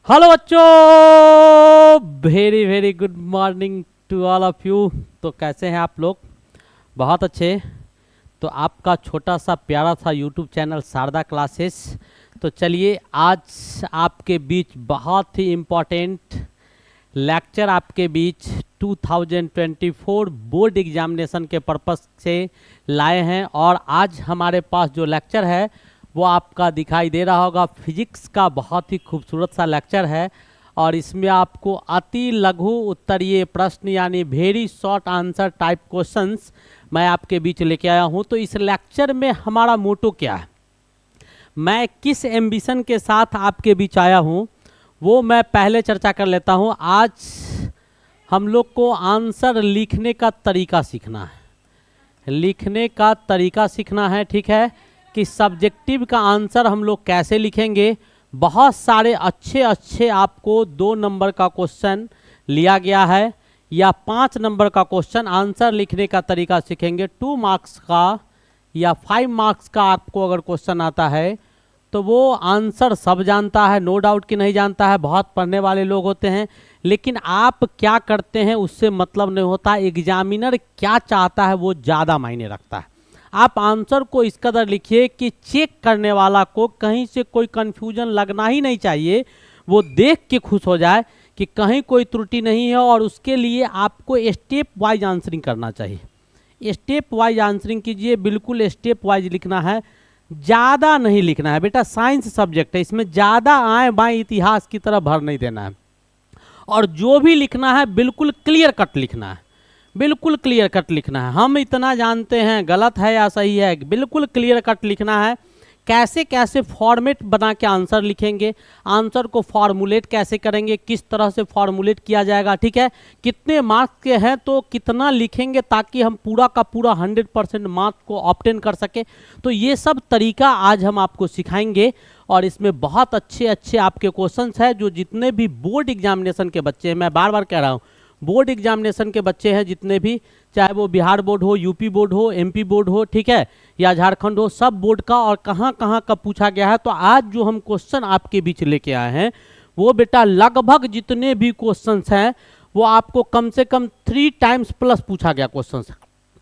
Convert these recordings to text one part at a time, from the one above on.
Hello बच्चों, very very good morning to all of you. तो कैसे हैं आप लोग? बहुत अच्छे। तो आपका छोटा सा प्यारा सा यूट्यूब चैनल शारदा क्लासेस। तो चलिए आज आपके बीच बहुत ही इम्पोर्टेंट लेक्चर आपके बीच 2024 बोर्ड एग्जामिनेशन के पर्पस से लाए हैं। और आज हमारे पास जो लेक्चर है वो आपका दिखाई दे रहा होगा, फिजिक्स का बहुत ही खूबसूरत सा लेक्चर है। और इसमें आपको अति लघु उत्तरीय प्रश्न यानी very short answer type questions मैं आपके बीच लेके आया हूं। तो इस लेक्चर में हमारा मोटो क्या है, मैं किस एम्बिशन के साथ आपके बीच आया हूं, वो मैं पहले चर्चा कर लेता हूं। आज हम लोग को आंसर लिखने का तरीका सीखना है, लिखने का तरीका सीखना है। ठीक है कि सब्जेक्टिव का आंसर हम लोग कैसे लिखेंगे। बहुत सारे अच्छे अच्छे आपको 2 नंबर का क्वेश्चन लिया गया है या 5 नंबर का क्वेश्चन आंसर लिखने का तरीका सीखेंगे। 2 मार्क्स का या 5 मार्क्स का आपको अगर क्वेश्चन आता है तो वो आंसर सब जानता है, नो डाउट कि नहीं जानता है, बहुत पढ़ने वाले लोग होते हैं। लेकिन आप क्या करते हैं उससे मतलब नहीं होता, एग्जामिनर क्या चाहता है वो ज़्यादा मायने रखता है। आप आंसर को इस कदर लिखिए कि चेक करने वाला को कहीं से कोई कंफ्यूजन लगना ही नहीं चाहिए, वो देख के खुश हो जाए कि कहीं कोई त्रुटि नहीं है। और उसके लिए आपको स्टेप वाइज आंसरिंग करना चाहिए। स्टेप वाइज आंसरिंग कीजिए, बिल्कुल स्टेप वाइज लिखना है, ज़्यादा नहीं लिखना है। बेटा साइंस सब्जेक्ट है, इसमें ज़्यादा आए बाएँ इतिहास की तरफ भर नहीं देना है। और जो भी लिखना है बिल्कुल क्लियर कट लिखना है, बिल्कुल क्लियर कट लिखना है। हम इतना जानते हैं गलत है या सही है, बिल्कुल क्लियर कट लिखना है। कैसे कैसे फॉर्मेट बना के आंसर लिखेंगे, आंसर को फॉर्मुलेट कैसे करेंगे, किस तरह से फॉर्मुलेट किया जाएगा। ठीक है, कितने मार्क्स के हैं तो कितना लिखेंगे ताकि हम पूरा का पूरा 100% मार्क्स को ऑब्टेन कर सके। तो ये सब तरीका आज हम आपको सिखाएंगे। और इसमें बहुत अच्छे अच्छे आपके क्वेश्चंस हैं जो जितने भी बोर्ड एग्जामिनेशन के बच्चे हैं, मैं बार बार कह रहा हूँ, बोर्ड एग्जामिनेशन के बच्चे हैं जितने भी, चाहे वो बिहार बोर्ड हो, यूपी बोर्ड हो, एमपी बोर्ड हो, ठीक है, या झारखंड हो, सब बोर्ड का और कहाँ कहाँ का पूछा गया है। तो आज जो हम क्वेश्चन आपके बीच लेके आए हैं वो बेटा लगभग जितने भी क्वेश्चंस हैं वो आपको कम से कम 3 टाइम्स प्लस पूछा गया क्वेश्चन,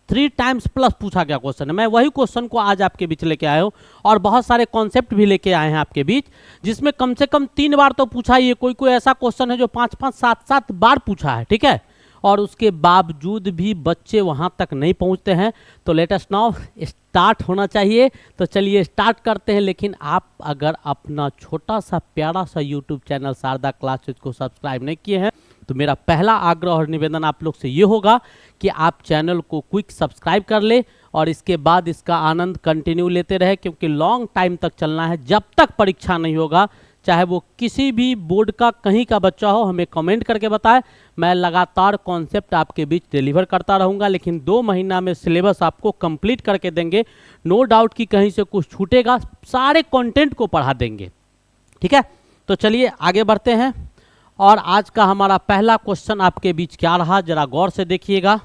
3 टाइम्स प्लस पूछा गया क्वेश्चन है। मैं वही क्वेश्चन को आज आपके बीच लेके आया हूँ और बहुत सारे कॉन्सेप्ट भी लेके आए हैं आपके बीच, जिसमें कम से कम 3 बार तो पूछा ही है। कोई कोई ऐसा क्वेश्चन है जो 5-5, 7-7 बार पूछा है। ठीक है, और उसके बावजूद भी बच्चे वहाँ तक नहीं पहुँचते हैं। तो लेट अस नाउ स्टार्ट होना चाहिए। तो चलिए स्टार्ट करते हैं। लेकिन आप अगर अपना छोटा सा प्यारा सा यूट्यूब चैनल शारदा क्लासेस को सब्सक्राइब नहीं किए हैं तो मेरा पहला आग्रह और निवेदन आप लोग से ये होगा कि आप चैनल को क्विक सब्सक्राइब कर ले और इसके बाद इसका आनंद कंटिन्यू लेते रहे, क्योंकि लॉन्ग टाइम तक चलना है। जब तक परीक्षा नहीं होगा, चाहे वो किसी भी बोर्ड का कहीं का बच्चा हो, हमें कमेंट करके बताएं। मैं लगातार कॉन्सेप्ट आपके बीच डिलीवर करता रहूँगा, लेकिन 2 महीना में सिलेबस आपको कंप्लीट करके देंगे। नो डाउट कि कहीं से कुछ छूटेगा, सारे कंटेंट को पढ़ा देंगे। ठीक है, तो चलिए आगे बढ़ते हैं। और आज का हमारा पहला क्वेश्चन आपके बीच क्या रहा, जरा गौर से देखिएगा।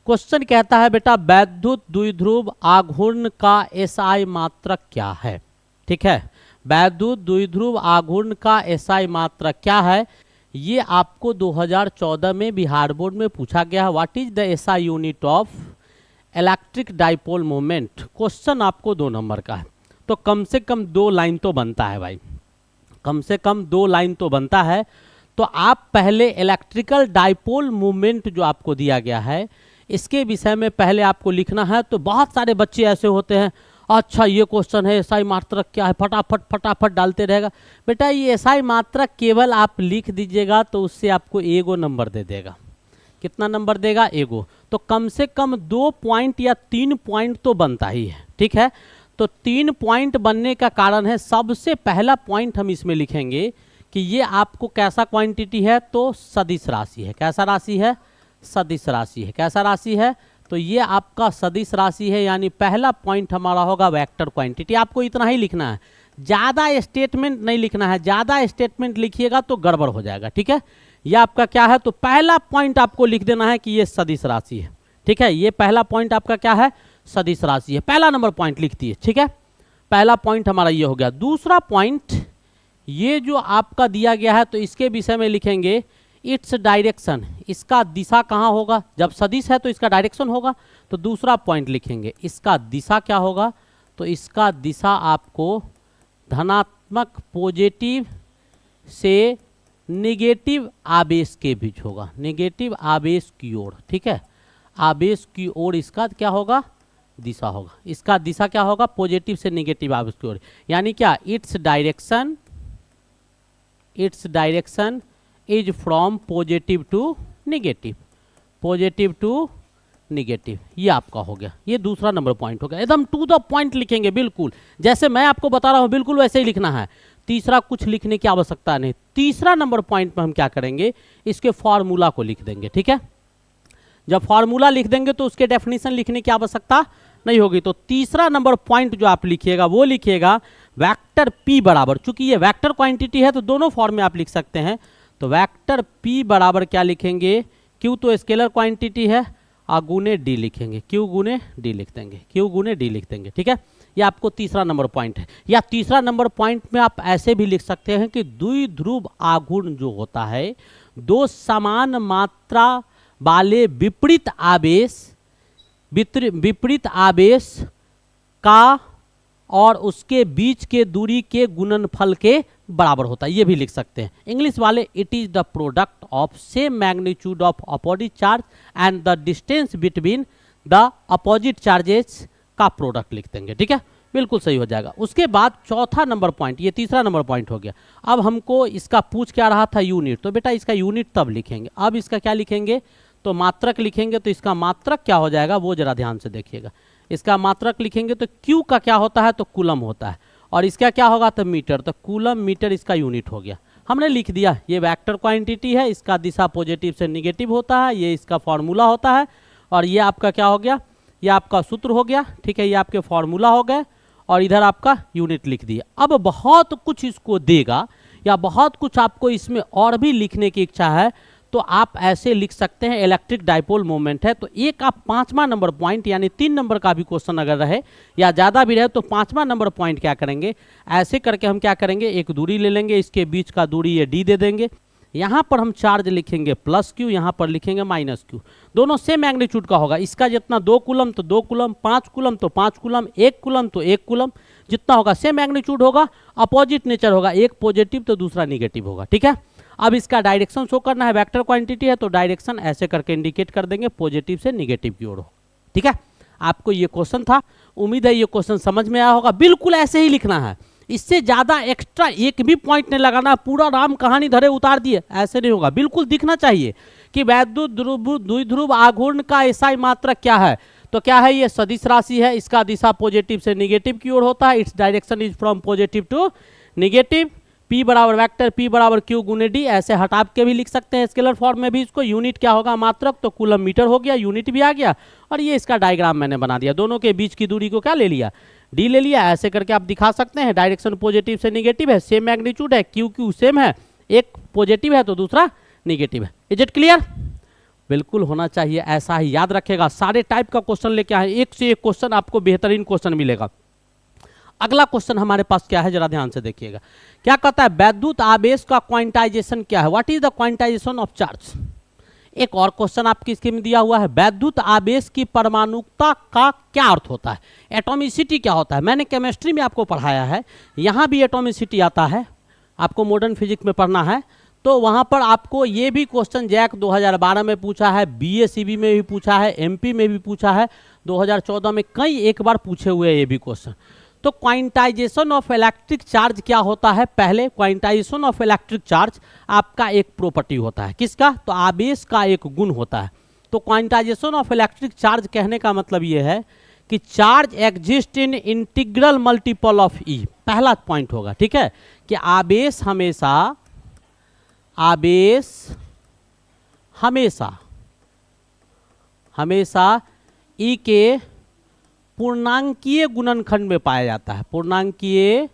क्वेश्चन कहता है बेटा वैद्युत द्विध्रुव आघूर्ण का एसआई मात्रक क्या है। ठीक है, वैद्युत द्विध्रुव आघूर्ण का एसआई मात्रक क्या है, ये आपको 2014 में बिहार बोर्ड में पूछा गया है। What is the SI unit of electric dipole moment. Question आपको 2 नंबर का है, तो कम से कम 2 लाइन तो बनता है भाई, कम से कम 2 लाइन तो बनता है। तो आप पहले इलेक्ट्रिकल डाइपोल मूवमेंट जो आपको दिया गया है इसके विषय में पहले आपको लिखना है। तो बहुत सारे बच्चे ऐसे होते हैं, अच्छा ये क्वेश्चन है एसआई मात्रक क्या है, फटाफट फटाफट डालते रहेगा। बेटा ये एसआई मात्रक केवल आप लिख दीजिएगा तो उससे आपको एगो नंबर दे देगा। कितना नंबर देगा? एगो। तो कम से कम 2 पॉइंट या 3 पॉइंट तो बनता ही है। ठीक है, तो 3 पॉइंट बनने का कारण है, सबसे पहला पॉइंट हम इसमें लिखेंगे कि ये आपको कैसा क्वांटिटी है, तो सदिश राशि है। कैसा राशि है? सदिश राशि है। कैसा राशि है? तो ये आपका सदिश राशि है, यानी पहला पॉइंट हमारा होगा वेक्टर क्वांटिटी। आपको इतना ही लिखना है, ज़्यादा स्टेटमेंट नहीं लिखना है। ज़्यादा स्टेटमेंट लिखिएगा तो गड़बड़ हो जाएगा। ठीक है, ये आपका क्या है, तो पहला पॉइंट आपको लिख देना है कि ये सदिश राशि है। ठीक है, ये पहला पॉइंट आपका क्या है, सदिश राशि है। पहला नंबर पॉइंट लिख दिए। ठीक है, पहला पॉइंट हमारा ये हो गया। दूसरा पॉइंट ये जो आपका दिया गया है तो इसके विषय में लिखेंगे इट्स डायरेक्शन, इसका दिशा कहाँ होगा, जब सदिश है तो इसका डायरेक्शन होगा। तो दूसरा पॉइंट लिखेंगे इसका दिशा क्या होगा, तो इसका दिशा आपको धनात्मक पॉजिटिव से नेगेटिव आवेश के बीच होगा, नेगेटिव आवेश की ओर, ठीक है, आवेश की ओर इसका क्या होगा, दिशा होगा। इसका दिशा क्या होगा, पॉजिटिव से नेगेटिव आवेश की ओर, यानी क्या, its direction is from positive to negative, positive to negative, ये आपका हो गया। ये दूसरा नंबर पॉइंट हो गया, एकदम टू द पॉइंट लिखेंगे, बिल्कुल जैसे मैं आपको बता रहा हूं बिल्कुल वैसे ही लिखना है। तीसरा कुछ लिखने की आवश्यकता नहीं। तीसरा नंबर पॉइंट में हम क्या करेंगे, इसके फॉर्मूला को लिख देंगे, ठीक है। जब फॉर्मूला लिख देंगे तो उसके डेफिनेशन लिखने की आवश्यकता नहीं होगी। तो तीसरा नंबर पॉइंट जो आप लिखिएगा वो लिखिएगा वेक्टर p बराबर, चूंकि ये वेक्टर क्वांटिटी है तो दोनों फॉर्म में आप लिख सकते हैं। तो वेक्टर p बराबर क्या लिखेंगे, q तो स्केलर क्वांटिटी है, गुने d लिखेंगे, q गुने d लिख देंगे, q गुने d लिख देंगे, ठीक है। ये आपको तीसरा नंबर पॉइंट है। या तीसरा नंबर पॉइंट में आप ऐसे भी लिख सकते हैं कि द्विध्रुव आघूर्ण जो होता है, दो समान मात्रा वाले विपरीत आवेश का और उसके बीच के दूरी के गुणनफल के बराबर होता है, ये भी लिख सकते हैं। इंग्लिश वाले it is the product of same magnitude of opposite charge and the distance between the opposite charges का प्रोडक्ट लिख देंगे, ठीक है, बिल्कुल सही हो जाएगा। उसके बाद चौथा नंबर पॉइंट, ये तीसरा नंबर पॉइंट हो गया। अब हमको इसका पूछ क्या रहा था, यूनिट, तो बेटा इसका यूनिट तब लिखेंगे। अब इसका क्या लिखेंगे, तो मात्रक लिखेंगे। तो इसका मात्रक क्या हो जाएगा वो जरा ध्यान से देखिएगा। इसका मात्रक लिखेंगे तो क्यू का क्या होता है, तो कूलम होता है, और इसका क्या होगा, तो मीटर, तो कूलम मीटर इसका यूनिट हो गया। हमने लिख दिया, ये वेक्टर क्वांटिटी है, इसका दिशा पॉजिटिव से निगेटिव होता है, ये इसका फॉर्मूला होता है, और ये आपका क्या हो गया, ये आपका सूत्र हो गया, ठीक है, ये आपके फॉर्मूला हो गए, और इधर आपका यूनिट लिख दिया। अब बहुत कुछ इसको देगा या बहुत कुछ आपको इसमें और भी लिखने की इच्छा है तो आप ऐसे लिख सकते हैं, इलेक्ट्रिक डाइपोल मोमेंट है। तो एक आप पांचवा नंबर पॉइंट, यानी 3 नंबर का भी क्वेश्चन अगर रहे या ज़्यादा भी रहे तो पांचवा नंबर पॉइंट क्या करेंगे, ऐसे करके हम क्या करेंगे, एक दूरी ले लेंगे, इसके बीच का दूरी ये d दे देंगे। यहाँ पर हम चार्ज लिखेंगे प्लस क्यू, यहाँ पर लिखेंगे माइनस क्यू, दोनों सेम मैग्नीट्यूड का होगा। इसका जितना 2 कूलम तो 2 कूलम, 5 कूलम तो 5 कूलम, 1 कूलम तो 1 कूलम, जितना होगा सेम मैग्नीट्यूड होगा, अपोजिट नेचर होगा, एक पॉजिटिव तो दूसरा निगेटिव होगा, ठीक है। अब इसका डायरेक्शन शो करना है, वेक्टर क्वांटिटी है तो डायरेक्शन ऐसे करके इंडिकेट कर देंगे, पॉजिटिव से निगेटिव की ओर हो, ठीक है। आपको ये क्वेश्चन था, उम्मीद है ये क्वेश्चन समझ में आया होगा। बिल्कुल ऐसे ही लिखना है, इससे ज्यादा एक्स्ट्रा एक भी पॉइंट नहीं लगाना, पूरा राम कहानी धरे उतार दिए, ऐसे नहीं होगा। बिल्कुल दिखना चाहिए कि वैद्युत द्विध्रुव आघूर्ण का एसआई मात्रक क्या है, तो क्या है, ये सदिश राशि है, इसका दिशा पॉजिटिव से निगेटिव की ओर होता है, its direction is from positive to negative. P बराबर वेक्टर P बराबर Q गुने D, ऐसे हटा के भी लिख सकते हैं स्केलर फॉर्म में भी इसको। यूनिट क्या होगा, मात्रक, तो कूलम मीटर हो गया, यूनिट भी आ गया, और ये इसका डायग्राम मैंने बना दिया। दोनों के बीच की दूरी को क्या ले लिया, D ले लिया। ऐसे करके आप दिखा सकते हैं, डायरेक्शन पॉजिटिव से निगेटिव है, सेम मैग्नीट्यूड है, Q सेम है, एक पॉजिटिव है तो दूसरा निगेटिव है। इज इट क्लियर, बिल्कुल होना चाहिए, ऐसा ही याद रखेगा। सारे टाइप का क्वेश्चन लेके आए, एक से एक क्वेश्चन आपको बेहतरीन क्वेश्चन मिलेगा। अगला क्वेश्चन हमारे पास क्या है, जरा ध्यान से देखिएगा। क्या कहता है, वैद्युत आवेश का क्वांटाइजेशन क्या है, what is the quantization of charge. एक और क्वेश्चन आपकी स्कीम में दिया हुआ है, वैद्युत आवेश की परमाणुकता का क्या अर्थ होता है, एटॉमिसिटी क्या होता है। मैंने केमिस्ट्री में आपको पढ़ाया है, यहाँ भी एटॉमिसिटी आता है, आपको मॉडर्न फिजिक्स में पढ़ना है। तो वहाँ पर आपको ये भी क्वेश्चन जैक 2012 में पूछा है, BACB में भी पूछा है, MP में भी पूछा है, 2014 में कई एक बार पूछे हुए ये भी क्वेश्चन। तो क्वांटाइजेशन ऑफ इलेक्ट्रिक चार्ज क्या होता है, पहले क्वांटाइजेशन ऑफ इलेक्ट्रिक चार्ज आपका एक प्रॉपर्टी होता है, किसका, तो आवेश का एक गुण होता है। तो क्वांटाइजेशन ऑफ इलेक्ट्रिक चार्ज कहने का मतलब ये है कि charge exist in integral multiple of e, पहला पॉइंट होगा, ठीक है, कि आवेश हमेशा ई के पूर्णांकीय गुणनखंड में पाया जाता है, पूर्णांकीय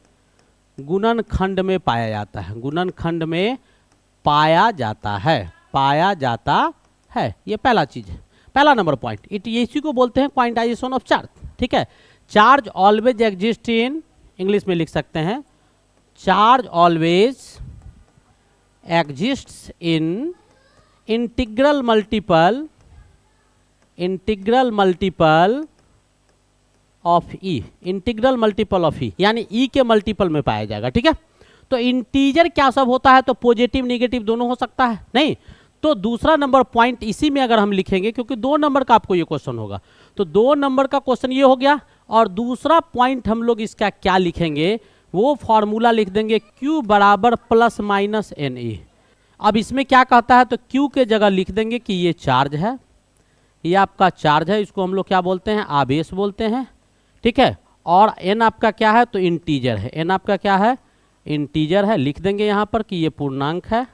गुणनखंड में पाया जाता है, गुणनखंड में पाया जाता है। ये पहला चीज है, पहला नंबर पॉइंट। इसी को बोलते हैं क्वांटाइजेशन ऑफ चार्ज, ठीक है। Charge always exist in, English में लिख सकते हैं, charge always exists in integral multiple of e, integral multiple of e यानी ई के मल्टीपल में पाया जाएगा। ठीक है, तो इंटीजर क्या सब होता है, तो पॉजिटिव निगेटिव दोनों हो सकता है नहीं। तो दूसरा नंबर पॉइंट इसी में अगर हम लिखेंगे, क्योंकि 2 नंबर का आपको ये क्वेश्चन होगा, तो 2 नंबर का क्वेश्चन ये हो गया। और दूसरा पॉइंट हम लोग इसका क्या लिखेंगे, वो फॉर्मूला लिख देंगे Q बराबर प्लस माइनस एन ई। अब इसमें क्या कहता है, तो Q के जगह लिख देंगे कि ये चार्ज है, ये आपका चार्ज है, इसको हम लोग क्या बोलते हैं, आवेश बोलते हैं। ठीक है, और n आपका क्या है, तो इंटीजर है, n आपका क्या है, इंटीजर है। लिख देंगे यहाँ पर कि ये पूर्णांक है।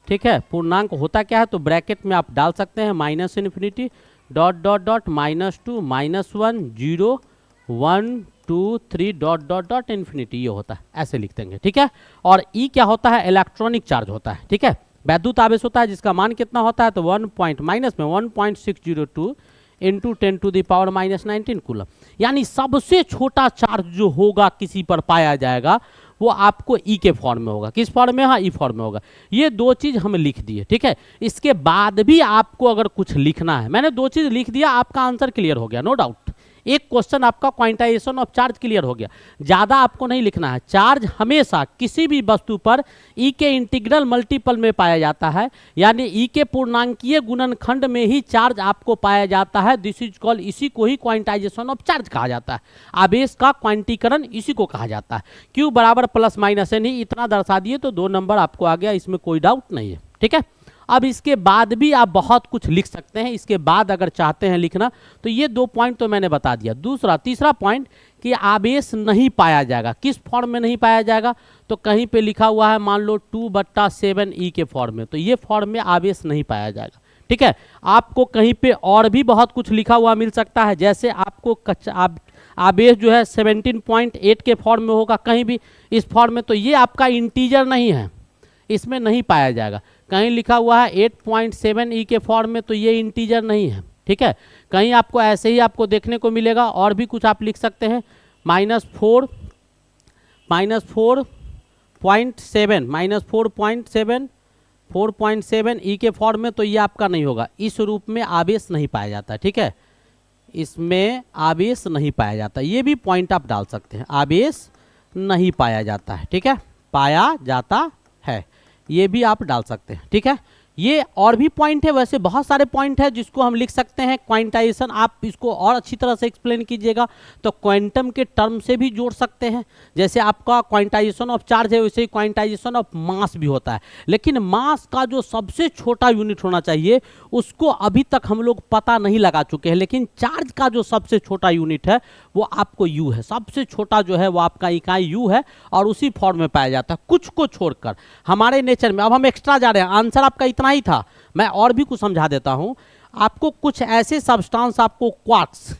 ठीक है, पूर्णांक होता क्या है, तो ब्रैकेट में आप डाल सकते हैं minus infinity dot dot dot -2 -1 0 1 2 3 dot dot dot infinity, ये होता है, ऐसे लिख देंगे। ठीक है, और ई क्या होता है, इलेक्ट्रॉनिक चार्ज होता है। ठीक है, वैद्युत आवेश होता है जिसका मान कितना होता है, तो 1.602 इंटू 10⁻⁻19 कूलम, यानी सबसे छोटा चार्ज जो होगा किसी पर पाया जाएगा वो आपको ई के फॉर्म में होगा। किस फॉर्म में, हाँ ई फॉर्म में होगा। ये 2 चीज हम लिख दिए। ठीक है, इसके बाद भी आपको अगर कुछ लिखना है, मैंने 2 चीज लिख दिया, आपका आंसर क्लियर हो गया, नो डाउट। एक क्वेश्चन आपका क्वांटाइजेशन ऑफ चार्ज क्लियर हो गया। ज़्यादा आपको नहीं लिखना है। चार्ज हमेशा किसी भी वस्तु पर ई के इंटीग्रल मल्टीपल में पाया जाता है, यानी ई के पूर्णांकीय गुणनखंड में ही चार्ज आपको पाया जाता है। दिस इज कॉल्ड, इसी को ही क्वांटाइजेशन ऑफ चार्ज कहा जाता है। आवेश का क्वांटीकरण इसी को कहा जाता है। क्यू बराबर प्लस माइनस एन ही, इतना दर्शा दिए तो 2 नंबर आपको आ गया, इसमें कोई डाउट नहीं है। ठीक है, अब इसके बाद भी आप बहुत कुछ लिख सकते हैं। इसके बाद अगर चाहते हैं लिखना, तो ये 2 पॉइंट तो मैंने बता दिया। तीसरा पॉइंट कि आवेश नहीं पाया जाएगा। किस फॉर्म में नहीं पाया जाएगा, तो कहीं पे लिखा हुआ है मान लो 2/7 ई के फॉर्म में, तो ये फॉर्म में आवेश नहीं पाया जाएगा। ठीक है, आपको कहीं पे और भी बहुत कुछ लिखा हुआ मिल सकता है, जैसे आपको आवेश जो है 17.8 के फॉर्म में होगा कहीं भी इस फॉर्म में, तो ये आपका इंटीजर नहीं है, इसमें नहीं पाया जाएगा। कहीं लिखा हुआ है 8.7 ई के फॉर्म में, तो ये इंटीजर नहीं है। ठीक है, कहीं आपको ऐसे ही आपको देखने को मिलेगा। और भी कुछ आप लिख सकते हैं, -4.7 4.7 ई के फॉर्म में, तो ये आपका नहीं होगा। इस रूप में आवेश नहीं पाया जाता। ठीक है, इसमें आवेश नहीं पाया जाता, ये भी पॉइंट आप डाल सकते हैं, आवेश नहीं पाया जाता है। ठीक है, पाया जाता है, ये भी आप डाल सकते हैं। ठीक है, ये और भी पॉइंट है, वैसे बहुत सारे पॉइंट है जिसको हम लिख सकते हैं। क्वांटाइजेशन आप इसको और अच्छी तरह से एक्सप्लेन कीजिएगा तो क्वांटम के टर्म से भी जोड़ सकते हैं। जैसे आपका क्वांटाइजेशन ऑफ चार्ज है, वैसे ही क्वांटाइजेशन ऑफ मास भी होता है। लेकिन मास का जो सबसे छोटा यूनिट होना चाहिए उसको अभी तक हम लोग पता नहीं लगा चुके हैं, लेकिन चार्ज का जो सबसे छोटा यूनिट है वो आपको यू है। सबसे छोटा जो है वो आपका इकाई यू है और उसी फॉर्म में पाया जाता है, कुछ को छोड़कर हमारे नेचर में। अब हम एक्स्ट्रा जा रहे हैं, आंसर आपका इतना ही था, मैं और भी कुछ समझा देता हूं आपको। कुछ ऐसे सब्सटेंस आपको क्वार्क्स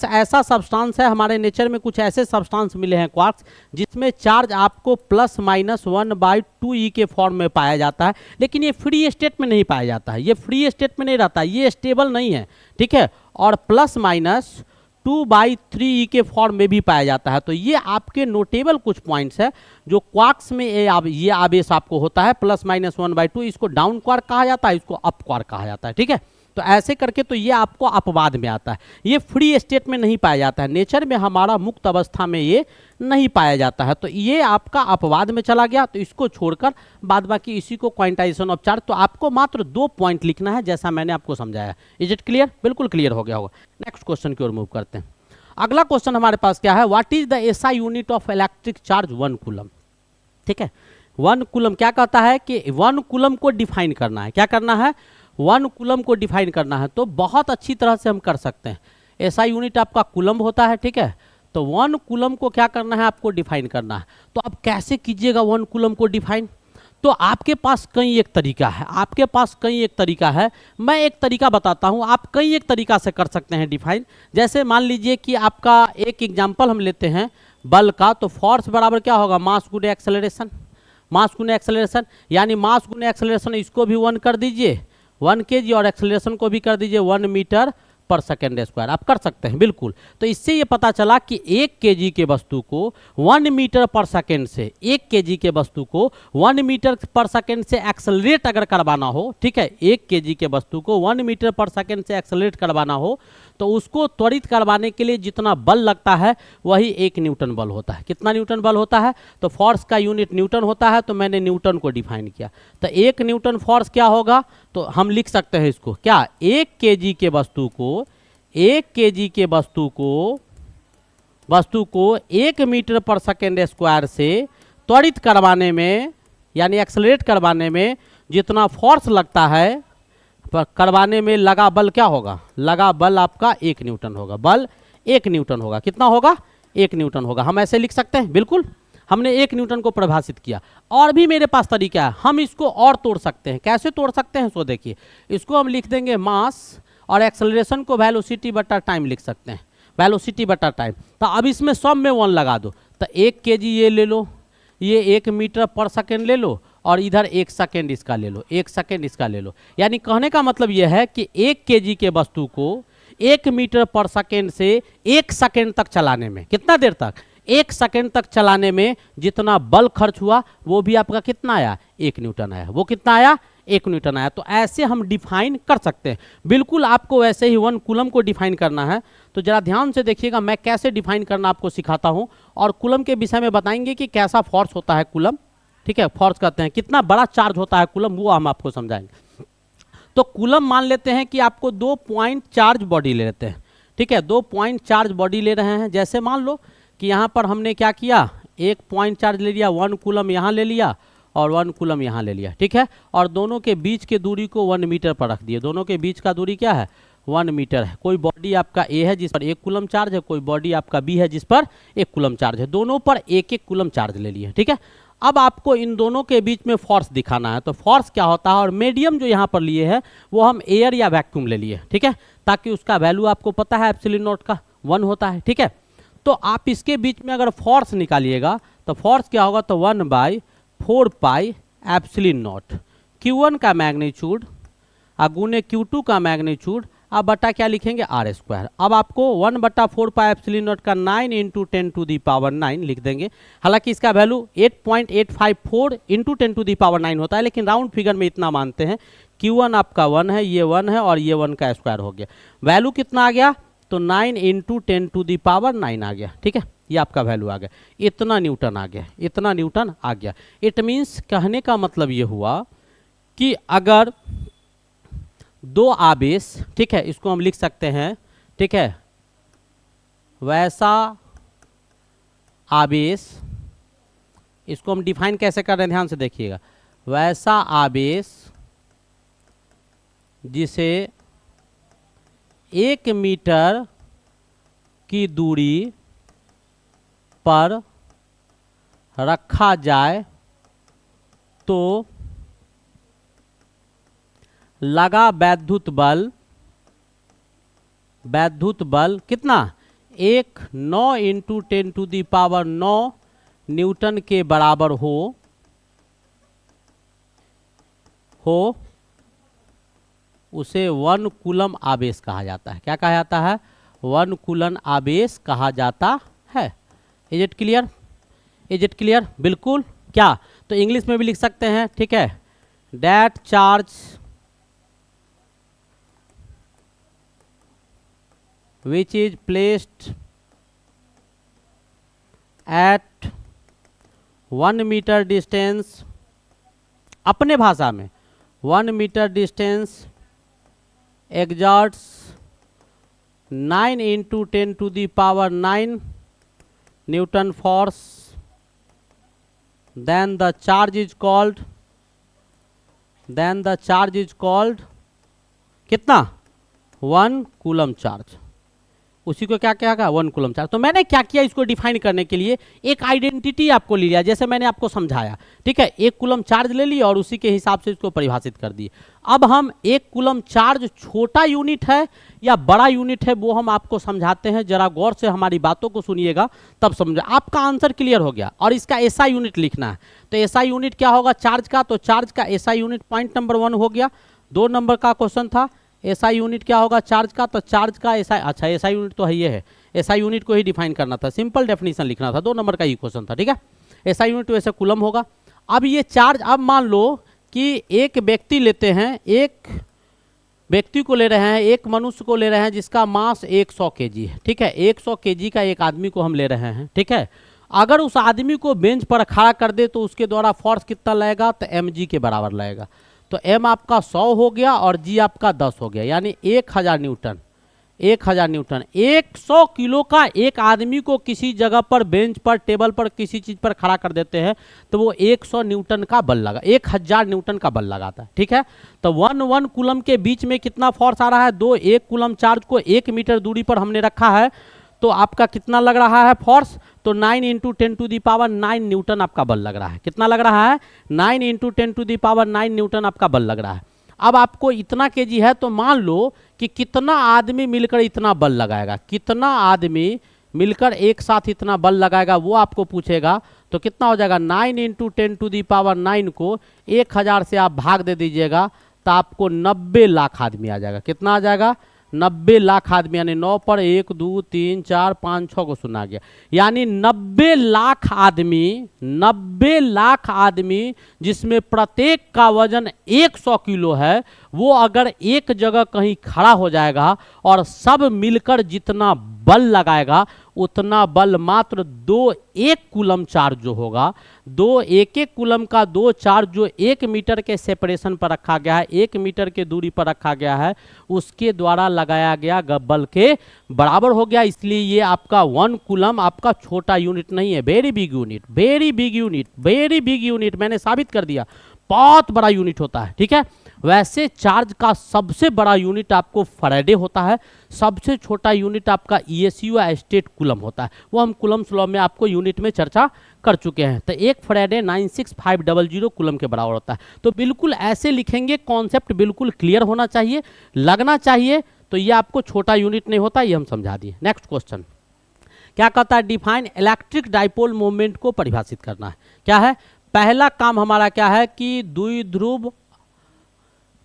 ऐसा सब्सटेंस है, हमारे नेचर में कुछ ऐसे सब्सटेंस मिले हैं क्वार्क्स, जिसमें चार्ज आपको ±1/2 ई के फॉर्म में पाया जाता है। लेकिन ये फ्री स्टेट में नहीं पाया जाता है, ये फ्री स्टेट में नहीं रहता, ये स्टेबल नहीं है। ठीक है, और ±2/3 ई के फॉर्म में भी पाया जाता है। तो ये आपके नोटेबल कुछ पॉइंट्स है जो क्वार्क्स में ये आवेश आपको होता है ±1/2। इसको डाउन क्वार्क कहा जाता है, इसको अप क्वार्क कहा जाता है। ठीक है, तो ऐसे करके तो ये आपको अपवाद में आता है, ये फ्री स्टेट में नहीं पाया जाता है। नेचर में हमारा मुक्त अवस्था में ये नहीं पाया जाता है, तो ये आपका अपवाद में चला गया। तो इसको छोड़कर बाद बाकी इसी को क्वांटाइजेशन ऑफ चार्ज। तो आपको मात्र 2 पॉइंट लिखना है जैसा मैंने आपको समझाया। Is it clear? बिल्कुल क्लियर हो गया होगा। नेक्स्ट क्वेश्चन की ओर मूव करते हैं। अगला क्वेश्चन हमारे पास क्या है, what is the SI unit of electric charge 1 coulomb. ठीक है, 1 कूलम क्या कहता है कि 1 कूलम को डिफाइन करना है। क्या करना है, 1 कूलम को डिफाइन करना है। तो बहुत अच्छी तरह से हम कर सकते हैं। एसआई यूनिट आपका कूलम होता है। ठीक है, तो 1 कूलम को क्या करना है, आपको डिफाइन करना है। तो अब कैसे कीजिएगा 1 कूलम को डिफाइन, तो आपके पास कई एक तरीका है, मैं एक तरीका बताता हूं, आप कई एक तरीका से कर सकते हैं डिफाइन। जैसे मान लीजिए कि आपका एक एग्जांपल हम लेते हैं बल का, तो फोर्स बराबर क्या होगा, मास गुने एक्सेलरेशन। यानी मास गुने एक्सेलरेशन, इसको भी 1 कर दीजिए 1 kg और एक्सेलरेशन को भी कर दीजिए 1 मीटर पर सेकेंड स्क्वायर। आप कर सकते हैं बिल्कुल। तो इससे ये पता चला कि 1 केजी के वस्तु को 1 मीटर पर सेकेंड से, 1 केजी के वस्तु को 1 मीटर पर सेकेंड से एक्सेलरेट अगर करवाना हो, ठीक है, 1 केजी के वस्तु को 1 मीटर पर सेकेंड से एक्सेलरेट करवाना हो तो उसको त्वरित करवाने के लिए जितना बल लगता है वही 1 न्यूटन बल होता है। कितना न्यूटन बल होता है? तो फोर्स का यूनिट न्यूटन होता है, तो मैंने न्यूटन को डिफाइन किया। तो 1 न्यूटन फोर्स क्या होगा? तो हम लिख सकते हैं इसको क्या, 1 केजी के वस्तु को, 1 केजी के वस्तु को 1 मीटर पर सेकेंड स्क्वायर से त्वरित करवाने में, यानी एक्सेलरेट करवाने में जितना फोर्स लगता है, पर करवाने में लगा बल क्या होगा? लगा बल आपका 1 न्यूटन होगा। बल 1 न्यूटन होगा। कितना होगा? 1 न्यूटन होगा। हम ऐसे लिख सकते हैं बिल्कुल। हमने 1 न्यूटन को परिभाषित किया। और भी मेरे पास तरीका है, हम इसको और तोड़ सकते हैं। कैसे तोड़ सकते हैं? सो देखिए, इसको हम लिख देंगे मास और एक्सेलरेशन को वेलोसिटी बटा टाइम लिख सकते हैं, वेलोसिटी बटा टाइम। तो अब इसमें सब में 1 लगा दो। तो 1 केजी ये ले लो, ये 1 मीटर पर सेकेंड ले लो, और इधर 1 सेकेंड इसका ले लो, 1 सेकेंड इसका ले लो। यानी कहने का मतलब यह है कि 1 केजी के वस्तु को 1 मीटर पर सेकेंड से 1 सेकेंड तक चलाने में, कितना देर तक? 1 सेकेंड तक चलाने में जितना बल खर्च हुआ वो भी आपका कितना आया? 1 न्यूटन आया। वो कितना आया? 1 न्यूटन आया। तो ऐसे हम डिफाइन कर सकते हैं। बिल्कुल आपको वैसे ही 1 कूलम को डिफाइन करना है। तो जरा ध्यान से देखिएगा, मैं कैसे डिफाइन करना आपको सिखाता हूँ, और कूलम के विषय में बताएंगे कि कैसा फोर्स होता है कूलम, ठीक है, फोर्स कहते हैं, कितना बड़ा चार्ज होता है कूलम, वो हम आपको समझाएंगे। तो कूलम मान लेते हैं कि आपको 2 पॉइंट चार्ज बॉडी ले लेते हैं, ठीक है, 2 पॉइंट चार्ज बॉडी ले रहे हैं। जैसे मान लो कि यहाँ पर हमने क्या किया, 1 पॉइंट चार्ज ले लिया, 1 कूलम यहाँ ले लिया और 1 कूलम यहाँ ले लिया, ठीक है, और दोनों के बीच के दूरी को 1 मीटर पर रख दिए। दोनों के बीच का दूरी क्या है? 1 मीटर है। कोई बॉडी आपका ए है जिस पर 1 कूलम चार्ज है, कोई बॉडी आपका बी है जिस पर 1 कूलम चार्ज है। दोनों पर 1-1 कूलम चार्ज ले लिए, ठीक है। अब आपको इन दोनों के बीच में फोर्स दिखाना है। तो फोर्स क्या होता है, और मीडियम जो यहाँ पर लिए है वो हम एयर या वैक्यूम ले लिए, ठीक है, ताकि उसका वैल्यू आपको पता है एप्सिलॉन नॉट का 1 होता है, ठीक है। तो आप इसके बीच में अगर फोर्स निकालिएगा तो फोर्स क्या होगा? तो 1/4 पाई एप्सिलॉन नॉट, Q1 का मैग्नीट्यूड गुने Q2 का मैग्नीट्यूड, अब बटा क्या लिखेंगे? R square. अब आपको 1/4 पाई एप्सिलॉन नॉट का 9 × 10⁹ लिख देंगे। हालांकि इसका वैल्यू 8.854 × 10⁹ होता है, लेकिन राउंड फिगर में इतना मानते हैं। Q1 आपका 1 है, ये 1 है, और ये 1 का स्क्वायर हो गया। वैल्यू कितना आ गया? तो 9 × 10⁹ आ गया, ठीक है, ये आपका वैल्यू आ गया। इतना न्यूटन आ गया, इतना न्यूटन आ गया। इट मीन्स कहने का मतलब ये हुआ कि अगर 2 आवेश, ठीक है, इसको हम लिख सकते हैं, ठीक है, वैसा आवेश, इसको हम डिफाइन कैसे कर रहे हैं ध्यान से देखिएगा। वैसा आवेश जिसे 1 मीटर की दूरी पर रखा जाए तो लगा वैद्युत बल कितना? 9 × 10⁹ न्यूटन के बराबर हो उसे 1 कूलम आवेश कहा जाता है। क्या कहा जाता है? 1 कूलम आवेश कहा जाता है। Is it clear? Is it clear? बिल्कुल। क्या? तो इंग्लिश में भी लिख सकते हैं, ठीक है, that charge which is placed at 1 metre distance, अपने भाषा में 1 metre distance exerts 9 × 10⁹ newton force, then the charge is called कितना? 1 कूलम चार्ज। उसी को क्या कहेगा? 1 कूलम चार्ज। तो मैंने क्या किया, इसको डिफाइन करने के लिए एक आइडेंटिटी आपको ले लिया, जैसे मैंने आपको समझाया, ठीक है, 1 कूलम चार्ज ले लिया और उसी के हिसाब से इसको परिभाषित कर दिए। अब हम 1 कूलम चार्ज छोटा यूनिट है या बड़ा यूनिट है वो हम आपको समझाते हैं। जरा गौर से हमारी बातों को सुनिएगा तब समझे। आपका आंसर क्लियर हो गया, और इसका एसआई यूनिट लिखना है। तो एसआई यूनिट क्या होगा चार्ज का? तो चार्ज का एसआई यूनिट पॉइंट नंबर 1 हो गया। 2 नंबर का क्वेश्चन था एसआई यूनिट क्या होगा चार्ज का, तो चार्ज का एसआई, अच्छा एसआई यूनिट तो है ये है, एसआई यूनिट को ही डिफाइन करना था, सिंपल डेफिनेशन लिखना था, 2 नंबर का ही क्वेश्चन था, ठीक है। एसआई यूनिट वैसे कूलम होगा। अब ये चार्ज, अब मान लो कि एक व्यक्ति लेते हैं, एक व्यक्ति को ले रहे हैं, एक मनुष्य को ले रहे हैं जिसका मास 100 केजी है, ठीक है। 100 केजी का एक आदमी को हम ले रहे हैं, ठीक है। अगर उस आदमी को बेंच पर खड़ा कर दे तो उसके द्वारा फोर्स कितना लगेगा, तो mg के बराबर लगेगा। तो m आपका 100 हो गया और g आपका 10 हो गया, यानी 1000 न्यूटन। 1000 न्यूटन, 100 किलो का एक आदमी को किसी जगह पर, बेंच पर, टेबल पर, किसी चीज पर खड़ा कर देते हैं तो वो 100 न्यूटन का बल लगा, 1000 न्यूटन का बल लगाता है, ठीक है। तो 1 कूलम के बीच में कितना फोर्स आ रहा है, 2, 1 कूलम चार्ज को 1 मीटर दूरी पर हमने रखा है, तो आपका कितना लग रहा है फोर्स, तो 9 × 10⁹ न्यूटन आपका बल लग रहा है। कितना लग रहा है, 9 × 10⁹ न्यूटन आपका बल लग रहा है। अब आपको इतना केजी है तो मान लो कि कितना आदमी मिलकर इतना बल लगाएगा, कितना आदमी मिलकर एक साथ इतना बल लगाएगा वो आपको पूछेगा। तो कितना हो जाएगा, 9 × 10⁹ को 1000 से आप भाग दे दीजिएगा तो आपको 90 लाख आदमी आ जाएगा। कितना आ जाएगा, 90 लाख आदमी, यानी 9 पर 1 2 3 4 5 6 को सुना गया, यानी 90 लाख आदमी, 90 लाख आदमी जिसमें प्रत्येक का वजन 100 किलो है, वो अगर एक जगह कहीं खड़ा हो जाएगा और सब मिलकर जितना बल लगाएगा उतना बल मात्र 2 1 कूलम चार्ज जो होगा, 2 1 कूलम का 2 चार्ज जो 1 मीटर के सेपरेशन पर रखा गया है, 1 मीटर के दूरी पर रखा गया है, उसके द्वारा लगाया गया बल के बराबर हो गया। इसलिए ये आपका 1 कूलम आपका छोटा यूनिट नहीं है, very big unit, very big unit, very big unit, मैंने साबित कर दिया, बहुत बड़ा यूनिट होता है, ठीक है। वैसे चार्ज का सबसे बड़ा यूनिट आपको फैराडे होता है, सबसे छोटा यूनिट आपका ESU या स्टेट कूलम होता है, वो हम कूलम्स लॉ में आपको यूनिट में चर्चा कर चुके हैं। तो 1 फैराडे 96500 कूलम के बराबर होता है। तो बिल्कुल ऐसे लिखेंगे, कॉन्सेप्ट बिल्कुल क्लियर होना चाहिए, लगना चाहिए, तो ये आपको छोटा यूनिट नहीं होता, ये हम समझा दिए। नेक्स्ट क्वेश्चन क्या कहता है, डिफाइन इलेक्ट्रिक डाइपोल मोमेंट को परिभाषित करना है। क्या है, पहला काम हमारा क्या है कि द्विध्रुव,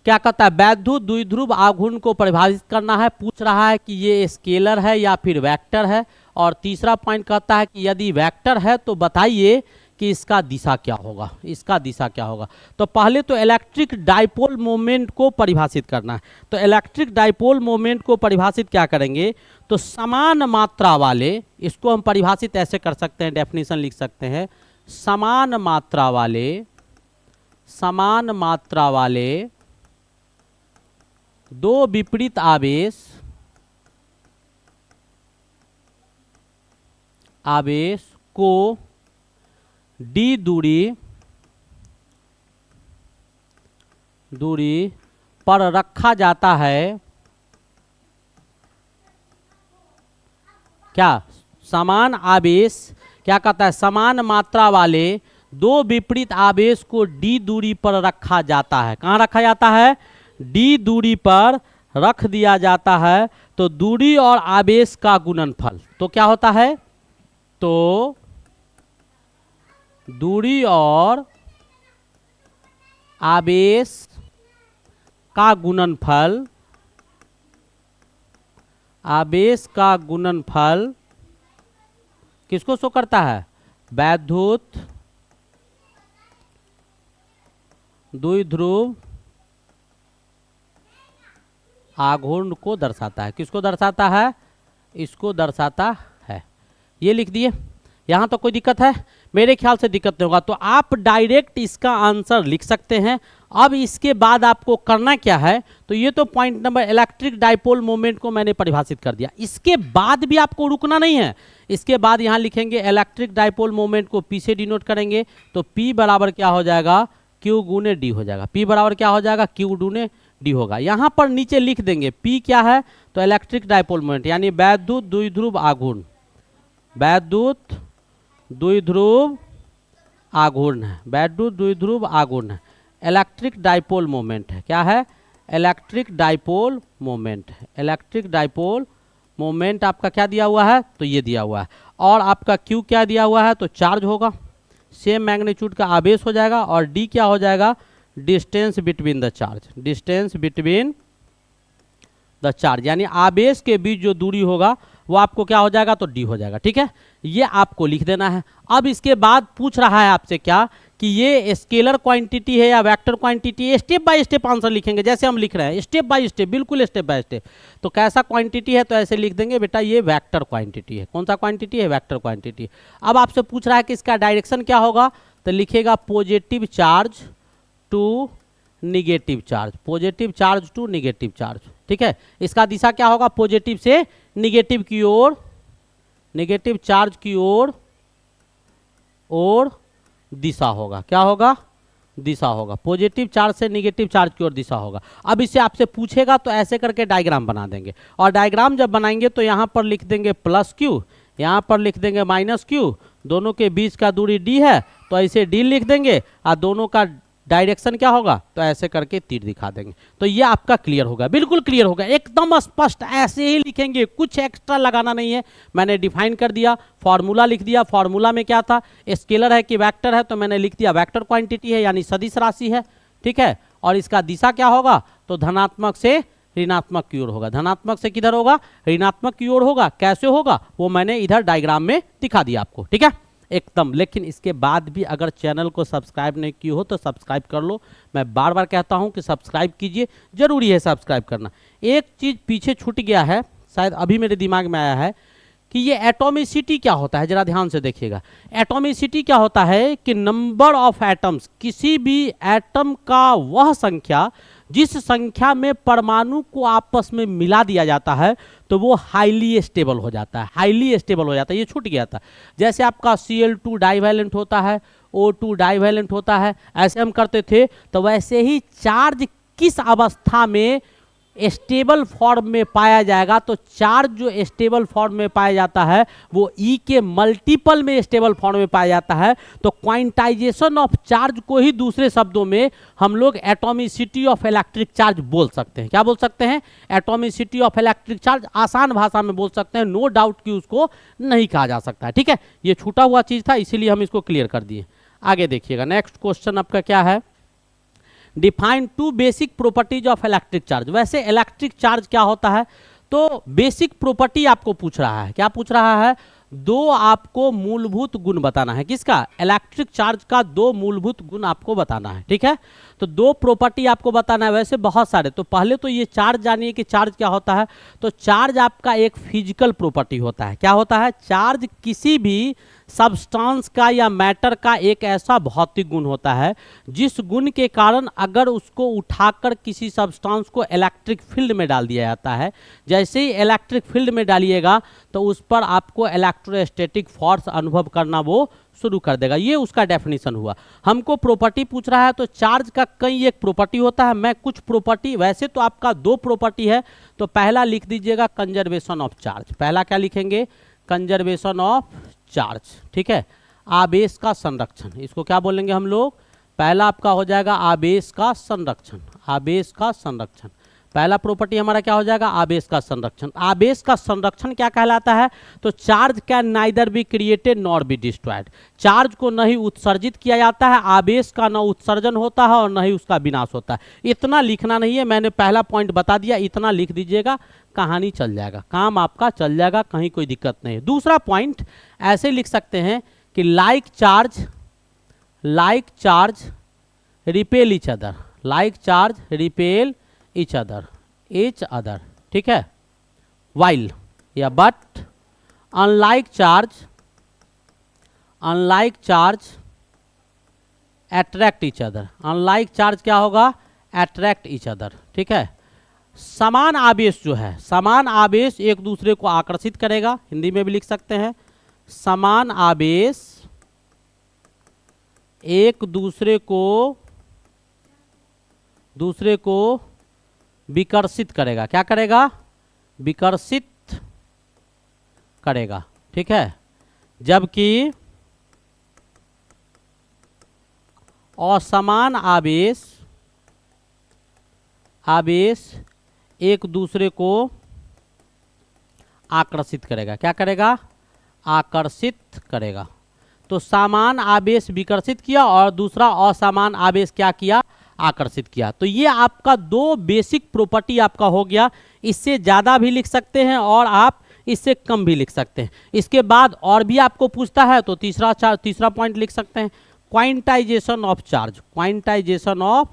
क्या कहता है, वैद्युत द्विध्रुव आघूर्ण को परिभाषित करना है। पूछ रहा है कि ये स्केलर है या फिर वेक्टर है, और तीसरा पॉइंट कहता है कि यदि वेक्टर है तो बताइए कि इसका दिशा क्या होगा, इसका दिशा क्या होगा। तो पहले तो इलेक्ट्रिक डाइपोल मोमेंट को परिभाषित करना है। तो इलेक्ट्रिक डाइपोल मोमेंट को परिभाषित क्या करेंगे, तो समान मात्रा वाले, इसको हम परिभाषित ऐसे कर सकते हैं, डेफिनेशन लिख सकते हैं, समान मात्रा वाले दो विपरीत आवेश को d दूरी पर रखा जाता है। क्या, समान आवेश, क्या कहता है, समान मात्रा वाले दो विपरीत आवेश को d दूरी पर रखा जाता है। कहाँ रखा जाता है, d दूरी पर रख दिया जाता है। तो दूरी और आवेश का गुणनफल, तो क्या होता है, तो दूरी और आवेश का गुणनफल, आवेश का गुणनफल किसको शो करता है, वैद्युत द्विध्रुव आघूर्ण को दर्शाता है। किसको दर्शाता है, इसको दर्शाता है। ये लिख दिए। यहाँ तो कोई दिक्कत है, मेरे ख्याल से दिक्कत नहीं होगा। तो आप डायरेक्ट इसका आंसर लिख सकते हैं। अब इसके बाद आपको करना क्या है, तो ये तो point number electric dipole moment को मैंने परिभाषित कर दिया। इसके बाद भी आपको रुकना नहीं है। इसके बाद यहाँ लिखेंगे इलेक्ट्रिक डाइपोल मोमेंट को P से डिनोट करेंगे। तो P बराबर क्या हो जाएगा, Q गुने D हो जाएगा। P बराबर क्या हो जाएगा, Q गुने D होगा। यहाँ पर नीचे लिख देंगे P क्या है, तो इलेक्ट्रिक डाइपोल मोमेंट यानी वैद्युत द्विध्रुव आघूर्ण, वैद्युत द्विध्रुव आघूर्ण है, वैद्युत द्विध्रुव आघूर्ण है। इलेक्ट्रिक डाइपोल मोमेंट है, क्या है, इलेक्ट्रिक डाइपोल मोमेंट है। इलेक्ट्रिक डाइपोल मोमेंट आपका क्या दिया हुआ है, तो ये दिया हुआ है। और आपका Q क्या दिया हुआ है, तो चार्ज होगा, सेम मैग्नीट्यूड का आवेश हो जाएगा। और D क्या हो जाएगा, distance between the charge, distance between the charge, यानी आवेश के बीच जो दूरी होगा वो आपको क्या हो जाएगा, तो डी हो जाएगा। ठीक है, ये आपको लिख देना है। अब इसके बाद पूछ रहा है आपसे क्या, कि ये स्केलर क्वांटिटी है या वेक्टर क्वांटिटी है। स्टेप बाय स्टेप आंसर लिखेंगे, जैसे हम लिख रहे हैं स्टेप बाय स्टेप, बिल्कुल स्टेप बाय स्टेप। तो कैसा क्वांटिटी है, तो ऐसे लिख देंगे बेटा ये वेक्टर क्वांटिटी है। कौन सा क्वांटिटी है, वेक्टर क्वांटिटी। अब आपसे पूछ रहा है कि इसका डायरेक्शन क्या होगा, तो लिखेगा positive charge to negative charge, positive charge to negative charge. ठीक है, इसका दिशा क्या होगा, पॉजिटिव से निगेटिव की ओर, निगेटिव चार्ज की ओर और दिशा होगा। क्या होगा, दिशा होगा। पॉजिटिव चार्ज से निगेटिव चार्ज की ओर दिशा होगा। अब इसे आपसे पूछेगा तो ऐसे करके डायग्राम बना देंगे, और डायग्राम जब बनाएंगे तो यहाँ पर लिख देंगे प्लस क्यू, यहाँ पर लिख देंगे माइनस क्यू, दोनों के बीच का दूरी डी है तो ऐसे डी लिख देंगे, और दोनों का डायरेक्शन क्या होगा, तो ऐसे करके तीर दिखा देंगे। तो ये आपका क्लियर होगा, बिल्कुल क्लियर होगा, एकदम स्पष्ट ऐसे ही लिखेंगे, कुछ एक्स्ट्रा लगाना नहीं है। मैंने डिफाइन कर दिया, फॉर्मूला लिख दिया। फॉर्मूला में क्या था, स्केलर है कि वेक्टर है, तो मैंने लिख दिया वेक्टर क्वांटिटी है यानी सदिश राशि है। ठीक है, और इसका दिशा क्या होगा, तो धनात्मक से ऋणात्मक की ओर होगा। धनात्मक से किधर होगा, ऋणात्मक की ओर होगा। कैसे होगा वो मैंने इधर डायग्राम में दिखा दिया आपको। ठीक है, एकदम। लेकिन इसके बाद भी अगर चैनल को सब्सक्राइब नहीं की हो तो सब्सक्राइब कर लो। मैं बार बार कहता हूं कि सब्सक्राइब कीजिए, जरूरी है सब्सक्राइब करना। एक चीज़ पीछे छूट गया है, शायद अभी मेरे दिमाग में आया है, कि ये एटॉमिसिटी क्या होता है, जरा ध्यान से देखिएगा। एटॉमिसिटी क्या होता है कि नंबर ऑफ एटम्स, किसी भी एटम का वह संख्या जिस संख्या में परमाणु को आपस में मिला दिया जाता है तो वो हाईली स्टेबल हो जाता है, हाईली स्टेबल हो जाता है। ये छूट गया था। जैसे आपका Cl2 डाइवैलेंट होता है, O2 डाइवैलेंट होता है, ऐसे हम करते थे। तो वैसे ही चार्ज किस अवस्था में स्टेबल फॉर्म में पाया जाएगा, तो चार्ज जो स्टेबल फॉर्म में पाया जाता है वो E के मल्टीपल में स्टेबल फॉर्म में पाया जाता है। तो क्वांटाइजेशन ऑफ चार्ज को ही दूसरे शब्दों में हम लोग एटॉमिसिटी ऑफ इलेक्ट्रिक चार्ज बोल सकते हैं। क्या बोल सकते हैं, एटॉमिसिटी ऑफ इलेक्ट्रिक चार्ज। आसान भाषा में बोल सकते हैं, नो डाउट कि उसको नहीं कहा जा सकता है। ठीक है, ये छूटा हुआ चीज था, इसीलिए हम इसको क्लियर कर दिए। आगे देखिएगा, नेक्स्ट क्वेश्चन आपका क्या है, define two basic properties of electric charge. वैसे इलेक्ट्रिक चार्ज क्या होता है, तो बेसिक प्रॉपर्टी आपको पूछ रहा है। क्या पूछ रहा है, दो आपको मूलभूत गुण बताना है। किसका, इलेक्ट्रिक चार्ज का दो मूलभूत गुण आपको बताना है। ठीक है, तो दो प्रॉपर्टी आपको बताना है, वैसे बहुत सारे। तो पहले तो ये चार्ज जानिए कि चार्ज क्या होता है। तो चार्ज आपका एक फिजिकल प्रॉपर्टी होता है। क्या होता है, चार्ज किसी भी सब्सटेंस का या मैटर का एक ऐसा भौतिक गुण होता है जिस गुण के कारण अगर उसको उठाकर किसी सब्सटेंस को इलेक्ट्रिक फील्ड में डाल दिया जाता है, जैसे ही इलेक्ट्रिक फील्ड में डालिएगा तो उस पर आपको इलेक्ट्रोस्टैटिक फोर्स अनुभव करना वो शुरू कर देगा। ये उसका डेफिनेशन हुआ। हमको प्रॉपर्टी पूछ रहा है, तो चार्ज का कई एक प्रॉपर्टी होता है। मैं कुछ प्रॉपर्टी, वैसे तो आपका दो प्रॉपर्टी है, तो पहला लिख दीजिएगा कंजर्वेशन ऑफ चार्ज। पहला क्या लिखेंगे, कंजर्वेशन ऑफ चार्ज। ठीक है, आवेश का संरक्षण, इसको क्या बोलेंगे हम लोग, पहला आपका हो जाएगा आवेश का संरक्षण। आवेश का संरक्षण पहला प्रॉपर्टी हमारा क्या हो जाएगा, आवेश का संरक्षण। आवेश का संरक्षण क्या कहलाता है, तो charge can neither be created nor be destroyed. Charge को नहीं उत्सर्जित किया जाता है, आवेश का न उत्सर्जन होता है और न ही उसका विनाश होता है। इतना लिखना नहीं है, मैंने पहला पॉइंट बता दिया, इतना लिख दीजिएगा, कहानी चल जाएगा, काम आपका चल जाएगा, कहीं कोई दिक्कत नहीं है। दूसरा पॉइंट ऐसे लिख सकते हैं कि like charge repel each other, like charge repel each other। ठीक है, while या but unlike charge attract each other। unlike charge क्या होगा, attract each other। ठीक है, समान आवेश जो है, समान आवेश एक दूसरे को आकर्षित करेगा, हिंदी में भी लिख सकते हैं, समान आवेश एक दूसरे को विकर्षित करेगा। क्या करेगा, विकर्षित करेगा। ठीक है, जबकि असमान आवेश एक दूसरे को आकर्षित करेगा। क्या करेगा, आकर्षित करेगा। तो समान आवेश विकर्षित किया और दूसरा असमान आवेश क्या किया, आकर्षित किया। तो ये आपका दो बेसिक प्रॉपर्टी आपका हो गया। इससे ज़्यादा भी लिख सकते हैं और आप इससे कम भी लिख सकते हैं। इसके बाद और भी आपको पूछता है तो तीसरा पॉइंट लिख सकते हैं, quantization of charge. Quantization of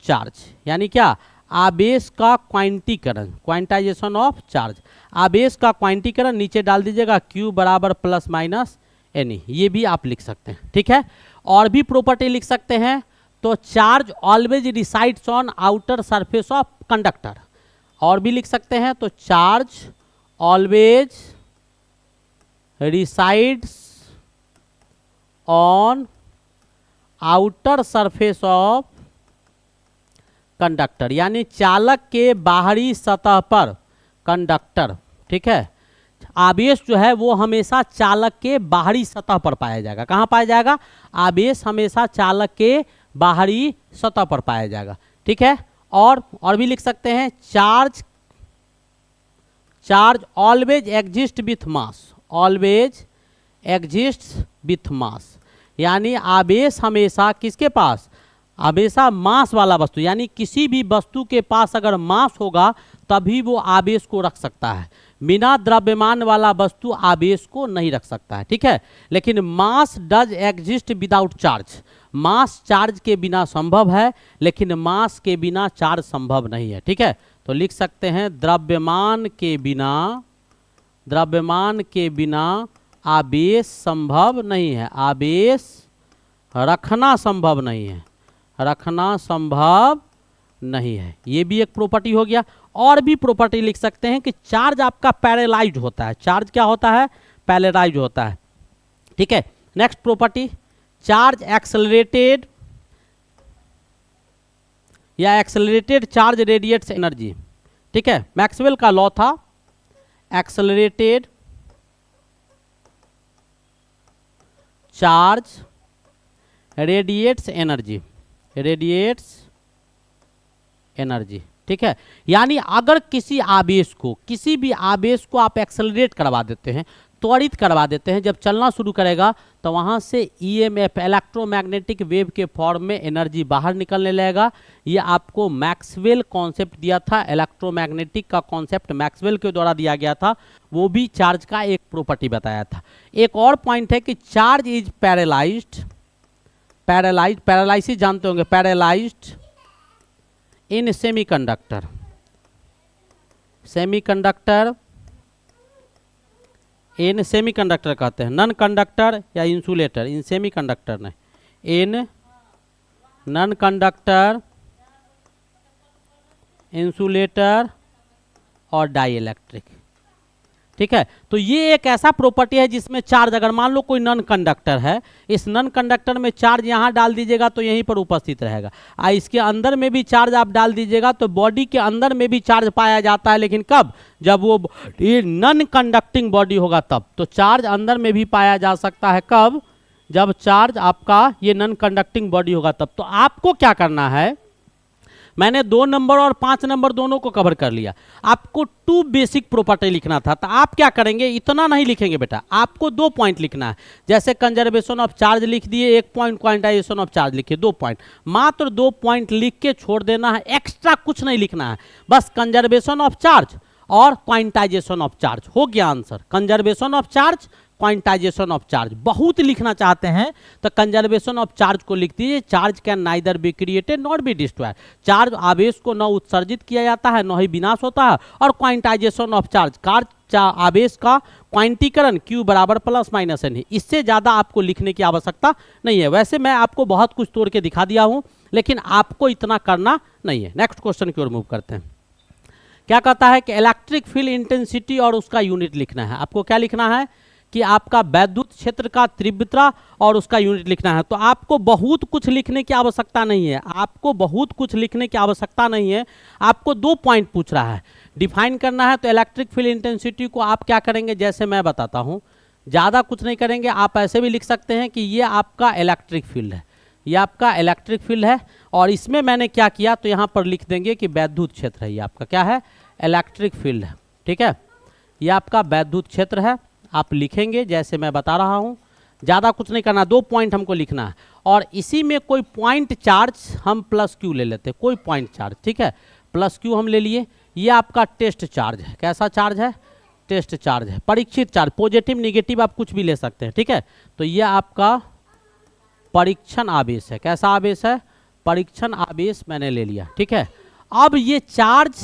charge यानी क्या, आवेश का क्वांटीकरण, क्वांटाइजेशन ऑफ चार्ज, आवेश का क्वांटीकरण। नीचे डाल दीजिएगा Q बराबर प्लस माइनस एनी, ये भी आप लिख सकते हैं। ठीक है, और भी प्रॉपर्टी लिख सकते हैं। तो charge always resides on outer surface of conductor, और भी लिख सकते हैं। तो charge always resides on outer surface of conductor, यानी चालक के बाहरी सतह पर कंडक्टर। ठीक है, आवेश जो है वो हमेशा चालक के बाहरी सतह पर पाया जाएगा। कहाँ पाया जाएगा? आवेश हमेशा चालक के बाहरी सतह पर पाया जाएगा। ठीक है, और भी लिख सकते हैं, charge always exist with mass, always exist with mass, यानी आवेश हमेशा किसके पास? हमेशा मास वाला वस्तु, यानी किसी भी वस्तु के पास अगर मास होगा तभी वो आवेश को रख सकता है। बिना द्रव्यमान वाला वस्तु आवेश को नहीं रख सकता है। ठीक है, लेकिन mass does exist without charge, mass charge के बिना संभव है, लेकिन मास के बिना चार्ज संभव नहीं है। ठीक है, तो लिख सकते हैं द्रव्यमान के बिना आवेश संभव नहीं है, आवेश रखना संभव नहीं है, रखना संभव नहीं है। ये भी एक प्रॉपर्टी हो गया। और भी प्रॉपर्टी लिख सकते हैं कि चार्ज आपका पैरेलाइज्ड होता है। चार्ज क्या होता है? पैरेलाइज्ड होता है। ठीक है, नेक्स्ट प्रॉपर्टी, चार्ज एक्सेलरेटेड या एक्सेलरेटेड चार्ज रेडिएट्स एनर्जी। ठीक है, मैक्सवेल का लॉ था, accelerated charge radiates energy, radiates energy. ठीक है, यानी अगर किसी भी आवेश को आप एक्सेलरेट करवा देते हैं, त्वरित करवा देते हैं, जब चलना शुरू करेगा तो वहाँ से ईएमएफ, इलेक्ट्रोमैग्नेटिक वेव के फॉर्म में एनर्जी बाहर निकलने लगेगा। ये आपको मैक्सवेल कॉन्सेप्ट दिया था, इलेक्ट्रोमैग्नेटिक का कॉन्सेप्ट मैक्सवेल के द्वारा दिया गया था, वो भी चार्ज का एक प्रॉपर्टी बताया था। एक और पॉइंट है कि चार्ज इज पैरेलाइज्ड, पैरालाइसिस जानते होंगे, पैरेलाइज्ड इन सेमीकंडक्टर, इन सेमीकंडक्टर कहते हैं, नॉन कंडक्टर या इंसुलेटर, इन सेमीकंडक्टर नहीं, इन नॉन कंडक्टर, इंसुलेटर और डाइइलेक्ट्रिक। ठीक है, तो ये एक ऐसा प्रॉपर्टी है जिसमें चार्ज, अगर मान लो कोई नॉन कंडक्टर है, इस नॉन कंडक्टर में चार्ज यहाँ डाल दीजिएगा तो यहीं पर उपस्थित रहेगा, इसके अंदर में भी चार्ज आप डाल दीजिएगा तो बॉडी के अंदर में भी चार्ज पाया जाता है। लेकिन कब? जब वो ये नॉन कंडक्टिंग बॉडी होगा तब। तो चार्ज अंदर में भी पाया जा सकता है, कब? जब चार्ज आपका ये नॉन कंडक्टिंग बॉडी होगा तब। तो आपको क्या करना है, मैंने 2 नंबर और 5 नंबर दोनों को कवर कर लिया। आपको 2 बेसिक प्रॉपर्टी लिखना था, तो आप क्या करेंगे, इतना नहीं लिखेंगे बेटा, आपको 2 पॉइंट लिखना है। जैसे कंजर्वेशन ऑफ चार्ज लिख दिए 1 पॉइंट, क्वांटाइजेशन ऑफ चार्ज लिखिए 2 पॉइंट, मात्र 2 पॉइंट लिख के छोड़ देना है, एक्स्ट्रा कुछ नहीं लिखना है, बस कंजर्वेशन ऑफ चार्ज और क्वांटाइजेशन ऑफ चार्ज, हो गया answer. Conservation of charge, quantization of charge. बहुत लिखना चाहते हैं तो कंजर्वेशन ऑफ चार्ज को लिख दीजिए, charge can neither be created not be destroyed, charge आवेश को न उत्सर्जित किया जाता है न ही विनाश होता है। और क्वांटाइजेशन ऑफ चार्ज, आवेश का क्वांटीकरण Q बराबर प्लस माइनस एन है। इससे ज़्यादा आपको लिखने की आवश्यकता नहीं है। वैसे मैं आपको बहुत कुछ तोड़ के दिखा दिया हूँ, लेकिन आपको इतना करना नहीं है। नेक्स्ट क्वेश्चन की ओर मूव करते हैं। क्या कहता है कि इलेक्ट्रिक फील्ड इंटेंसिटी और उसका यूनिट लिखना है। आपको क्या लिखना है कि आपका वैद्युत क्षेत्र का तीव्रता और उसका यूनिट लिखना है। तो आपको बहुत कुछ लिखने की आवश्यकता नहीं है, आपको बहुत कुछ लिखने की आवश्यकता नहीं है। आपको 2 पॉइंट पूछ रहा है, डिफाइन करना है। तो इलेक्ट्रिक फील्ड इंटेंसिटी को आप क्या करेंगे, जैसे मैं बताता हूँ, ज़्यादा कुछ नहीं करेंगे। आप ऐसे भी लिख सकते हैं कि ये आपका इलेक्ट्रिक फील्ड है, ये आपका इलेक्ट्रिक फील्ड है, और इसमें मैंने क्या किया, तो यहाँ पर लिख देंगे कि वैद्युत क्षेत्र है। ये आपका क्या है, इलेक्ट्रिक फील्ड है। ठीक है, ये आपका वैद्युत क्षेत्र है। आप लिखेंगे जैसे मैं बता रहा हूँ, ज़्यादा कुछ नहीं करना, 2 पॉइंट हमको लिखना है। और इसी में कोई पॉइंट चार्ज हम प्लस क्यू ले लेते हैं, कोई पॉइंट चार्ज, ठीक है, प्लस क्यू हम ले लिए। ये आपका टेस्ट चार्ज है, कैसा चार्ज है, टेस्ट चार्ज है, परीक्षित चार्ज, पॉजिटिव निगेटिव आप कुछ भी ले सकते हैं, ठीक है। तो ये आपका परीक्षण आवेश है, कैसा आवेश है, परीक्षण आवेश मैंने ले लिया, ठीक है। अब ये चार्ज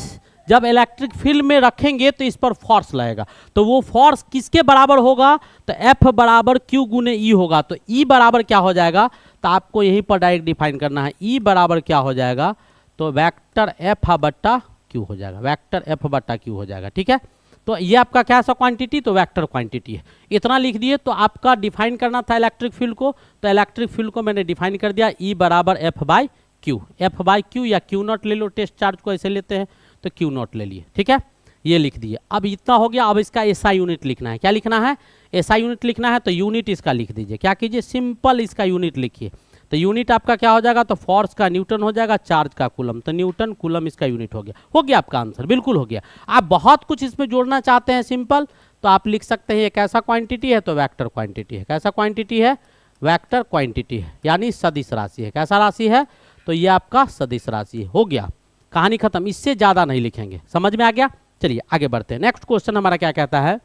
जब इलेक्ट्रिक फील्ड में रखेंगे तो इस पर फोर्स लगेगा, तो वो फोर्स किसके बराबर होगा, तो F बराबर Q गुने E होगा। तो E बराबर क्या हो जाएगा, तो आपको यहीं पर डायरेक्ट डिफाइन करना है, E बराबर क्या हो जाएगा, तो वेक्टर F बट्टा Q हो जाएगा, वेक्टर F बट्टा Q हो जाएगा, ठीक है। तो ये आपका क्या सा क्वांटिटी, तो वेक्टर क्वांटिटी है, इतना लिख दिए। तो आपका डिफाइन करना था इलेक्ट्रिक फील्ड को, तो इलेक्ट्रिक फील्ड को मैंने डिफाइन कर दिया, E बराबर F by Q, F by Q या Q नॉट ले लो, टेस्ट चार्ज को ऐसे लेते हैं तो Q नॉट ले लिए, ठीक है, ये लिख दिए। अब इतना हो गया, अब इसका SI यूनिट लिखना है, क्या लिखना है, SI यूनिट लिखना है। तो यूनिट इसका लिख दीजिए, क्या कीजिए, सिंपल इसका यूनिट लिखिए। तो यूनिट आपका क्या हो जाएगा, तो फोर्स का न्यूटन हो जाएगा, चार्ज का कूलम, तो न्यूटन कूलम इसका यूनिट हो गया आपका आंसर, बिल्कुल हो गया। आप बहुत कुछ इसमें जोड़ना चाहते हैं सिंपल, तो आप लिख सकते हैं ये कैसा क्वांटिटी है, तो वेक्टर क्वांटिटी है, कैसा क्वांटिटी है, वेक्टर क्वांटिटी है, यानी सदिश राशि है, कैसा राशि है, तो ये आपका सदिश राशि है, हो गया, कहानी खत्म, इससे ज्यादा नहीं लिखेंगे, समझ में आ गया। चलिए आगे बढ़ते हैं। नेक्स्ट क्वेश्चन हमारा क्या कहता है,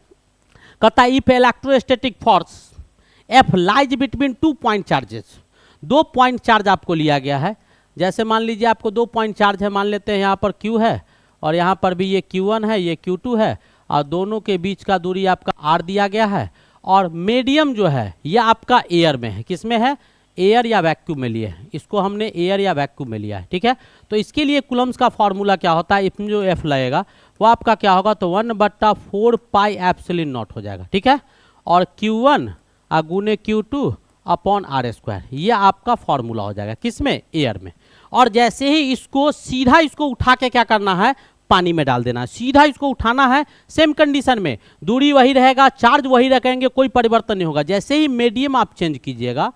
कहता है if electrostatic force F lies between 2 point charges, 2 point charge आपको लिया गया है। जैसे मान लीजिए आपको 2 पॉइंट चार्ज है, मान लेते हैं यहाँ पर Q है और यहाँ पर भी ये Q1 है, ये Q2 है, और दोनों के बीच का दूरी आपका R दिया गया है। और मीडियम जो है ये आपका एयर में है, किस में है, एयर या वैक्यूम में लिए है, इसको हमने एयर या वैक्यूम में लिया है, ठीक है। तो इसके लिए कूलम्स का फॉर्मूला क्या होता है, इसमें जो F लगेगा वो आपका क्या होगा, तो 1/4 पाई एप्सिलॉन नॉट हो जाएगा, ठीक है। और Q1 गुने Q2 अपॉन R², ये आपका फॉर्मूला हो जाएगा, किसमें, एयर में। और जैसे ही इसको सीधा इसको उठा के क्या करना है, पानी में डाल देना है, सीधा इसको उठाना है, सेम कंडीशन में दूरी वही रहेगा, चार्ज वही रखेंगे, कोई परिवर्तन नहीं होगा। जैसे ही मीडियम आप चेंज कीजिएगा,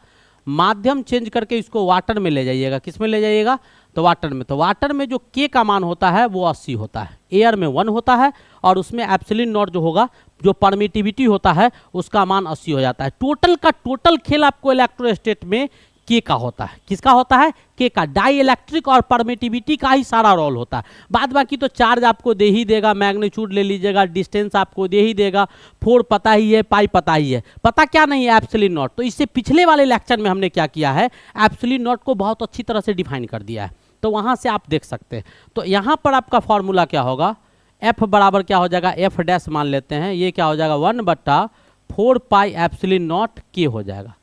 माध्यम चेंज करके इसको वाटर में ले जाइएगा, किस में ले जाइएगा, तो वाटर में। तो वाटर में जो K का मान होता है वो 80 होता है, एयर में 1 होता है, और उसमें एप्सिलॉन नॉट जो होगा, जो परमिटिविटी होता है उसका मान 80 हो जाता है। टोटल का टोटल खेल आपको इलेक्ट्रोस्टैट में K का होता है, किसका होता है, K का, डाई इलेक्ट्रिक और परमिटिविटी का ही सारा रोल होता है। बाद बाकी तो चार्ज आपको दे ही देगा, मैग्नीट्यूड ले लीजिएगा, डिस्टेंस आपको दे ही देगा, 4 पता ही है, पाई पता ही है, पता क्या नहीं है, एप्सिलॉन नॉट। तो इससे पिछले वाले लेक्चर में हमने क्या किया है, एप्सिलॉन नॉट को बहुत अच्छी तरह से डिफाइन कर दिया है, तो वहाँ से आप देख सकते हैं। तो यहाँ पर आपका फॉर्मूला क्या होगा, F बराबर क्या हो जाएगा, F डैश मान लेते हैं, ये क्या हो जाएगा, 1/4 पाई एप्सिलॉन नॉट K हो जाएगा,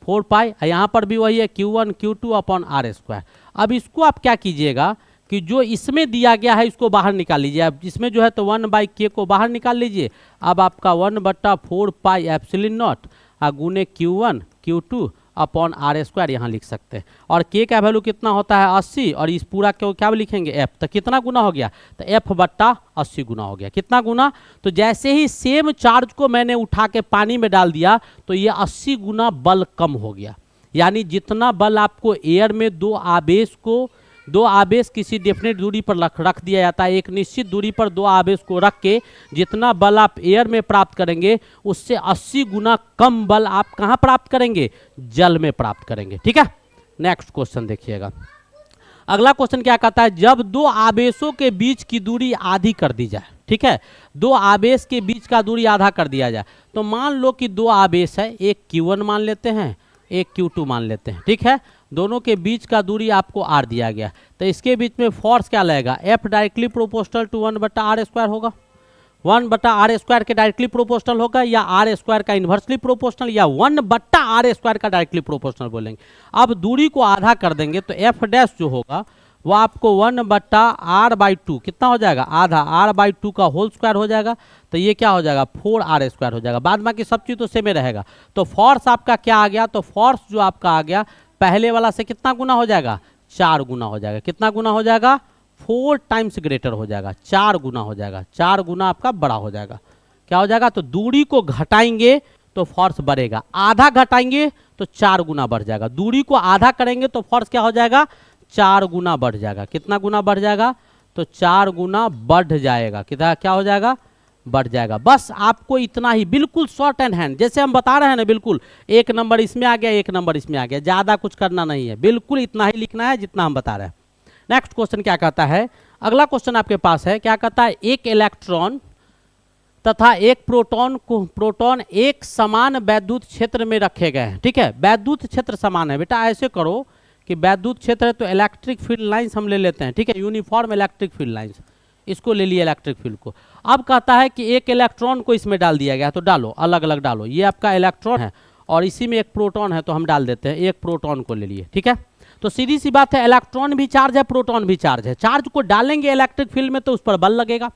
4 पाई। यहाँ पर भी वही है, Q1 Q2 अपॉन R²। अब इसको आप क्या कीजिएगा कि जो इसमें दिया गया है इसको बाहर निकाल लीजिए, अब इसमें जो है तो 1/K को बाहर निकाल लीजिए। अब आपका 1/4 पाई एप्सिलॉन नॉट गुने Q1 Q2 अपॉन R² यहाँ लिख सकते हैं। और K का वैल्यू कितना होता है, 80, और इस पूरा को क्या लिखेंगे, F। तो कितना गुना हो गया, तो F/80 गुना हो गया, कितना गुना, तो जैसे ही सेम चार्ज को मैंने उठा के पानी में डाल दिया तो ये 80 गुना बल कम हो गया। यानी जितना बल आपको एयर में दो आवेश किसी डेफिनेट दूरी पर रख दिया जाता है, एक निश्चित दूरी पर 2 आवेश को रख के जितना बल आप एयर में प्राप्त करेंगे उससे 80 गुना कम बल आप कहाँ प्राप्त करेंगे, जल में प्राप्त करेंगे, ठीक है। नेक्स्ट क्वेश्चन देखिएगा, अगला क्वेश्चन क्या कहता है, जब 2 आवेशों के बीच की दूरी आधी कर दी जाए, ठीक है, 2 आवेश के बीच का दूरी आधा कर दिया जाए। तो मान लो कि 2 आवेश है, एक Q1 मान लेते हैं, एक Q2 मान लेते हैं, ठीक है, दोनों के बीच का दूरी आपको R दिया गया, तो इसके बीच में फोर्स क्या लगेगा, F directly proportional to 1/R² होगा, 1/R² के डायरेक्टली प्रोपोर्शनल होगा, या R² का इन्वर्सली प्रोपोर्शनल, या 1/R² का डायरेक्टली प्रोपोर्शनल बोलेंगे। अब दूरी को आधा कर देंगे तो F डैश जो होगा वो आपको 1/R/2 कितना हो जाएगा, आधा, R/2 का होल स्क्वायर हो जाएगा, तो ये क्या हो जाएगा, 4R² हो जाएगा। बाद बाकी सब चीज़ तो सेम रहेगा। तो फोर्स आपका क्या आ गया, तो फोर्स जो आपका आ गया पहले वाला से कितना गुना हो जाएगा, 4 गुना हो जाएगा, कितना गुना हो जाएगा, 4 टाइम्स ग्रेटर हो जाएगा, 4 गुना हो जाएगा, 4 गुना आपका बड़ा हो जाएगा। क्या हो जाएगा, तो दूरी को घटाएंगे तो फोर्स बढ़ेगा, आधा घटाएंगे तो 4 गुना बढ़ जाएगा, दूरी को आधा करेंगे तो फोर्स क्या हो जाएगा, 4 गुना बढ़ जाएगा। कितना गुना बढ़ जाएगा, तो 4 गुना बढ़ जाएगा, कितना क्या हो जाएगा, बढ़ जाएगा। बस आपको इतना ही, बिल्कुल शॉर्ट एंड हैंड जैसे हम बता रहे हैं ना, बिल्कुल एक नंबर इसमें आ गया, एक नंबर इसमें आ गया, ज़्यादा कुछ करना नहीं है, बिल्कुल इतना ही लिखना है जितना हम बता रहे हैं। नेक्स्ट क्वेश्चन क्या कहता है, अगला क्वेश्चन आपके पास है, क्या कहता है, एक इलेक्ट्रॉन तथा एक प्रोटॉन एक समान वैद्युत क्षेत्र में रखे गए हैं। ठीक है, वैद्युत क्षेत्र समान है बेटा, ऐसे करो कि वैद्युत क्षेत्र है तो इलेक्ट्रिक फील्ड लाइंस हम ले लेते हैं। ठीक है, यूनिफॉर्म इलेक्ट्रिक फील्ड लाइंस, इसको ले लिए इलेक्ट्रिक फील्ड को। अब कहता है कि एक इलेक्ट्रॉन को इसमें डाल दिया गया, तो डालो, अलग अलग डालो। ये आपका इलेक्ट्रॉन है और इसी में एक प्रोटॉन है, तो हम डाल देते हैं, एक प्रोटॉन को ले लिए। ठीक है, तो सीधी सी बात है, इलेक्ट्रॉन भी चार्ज है, प्रोटॉन भी चार्ज है। चार्ज को डालेंगे इलेक्ट्रिक फील्ड में तो उस पर बल लगेगा,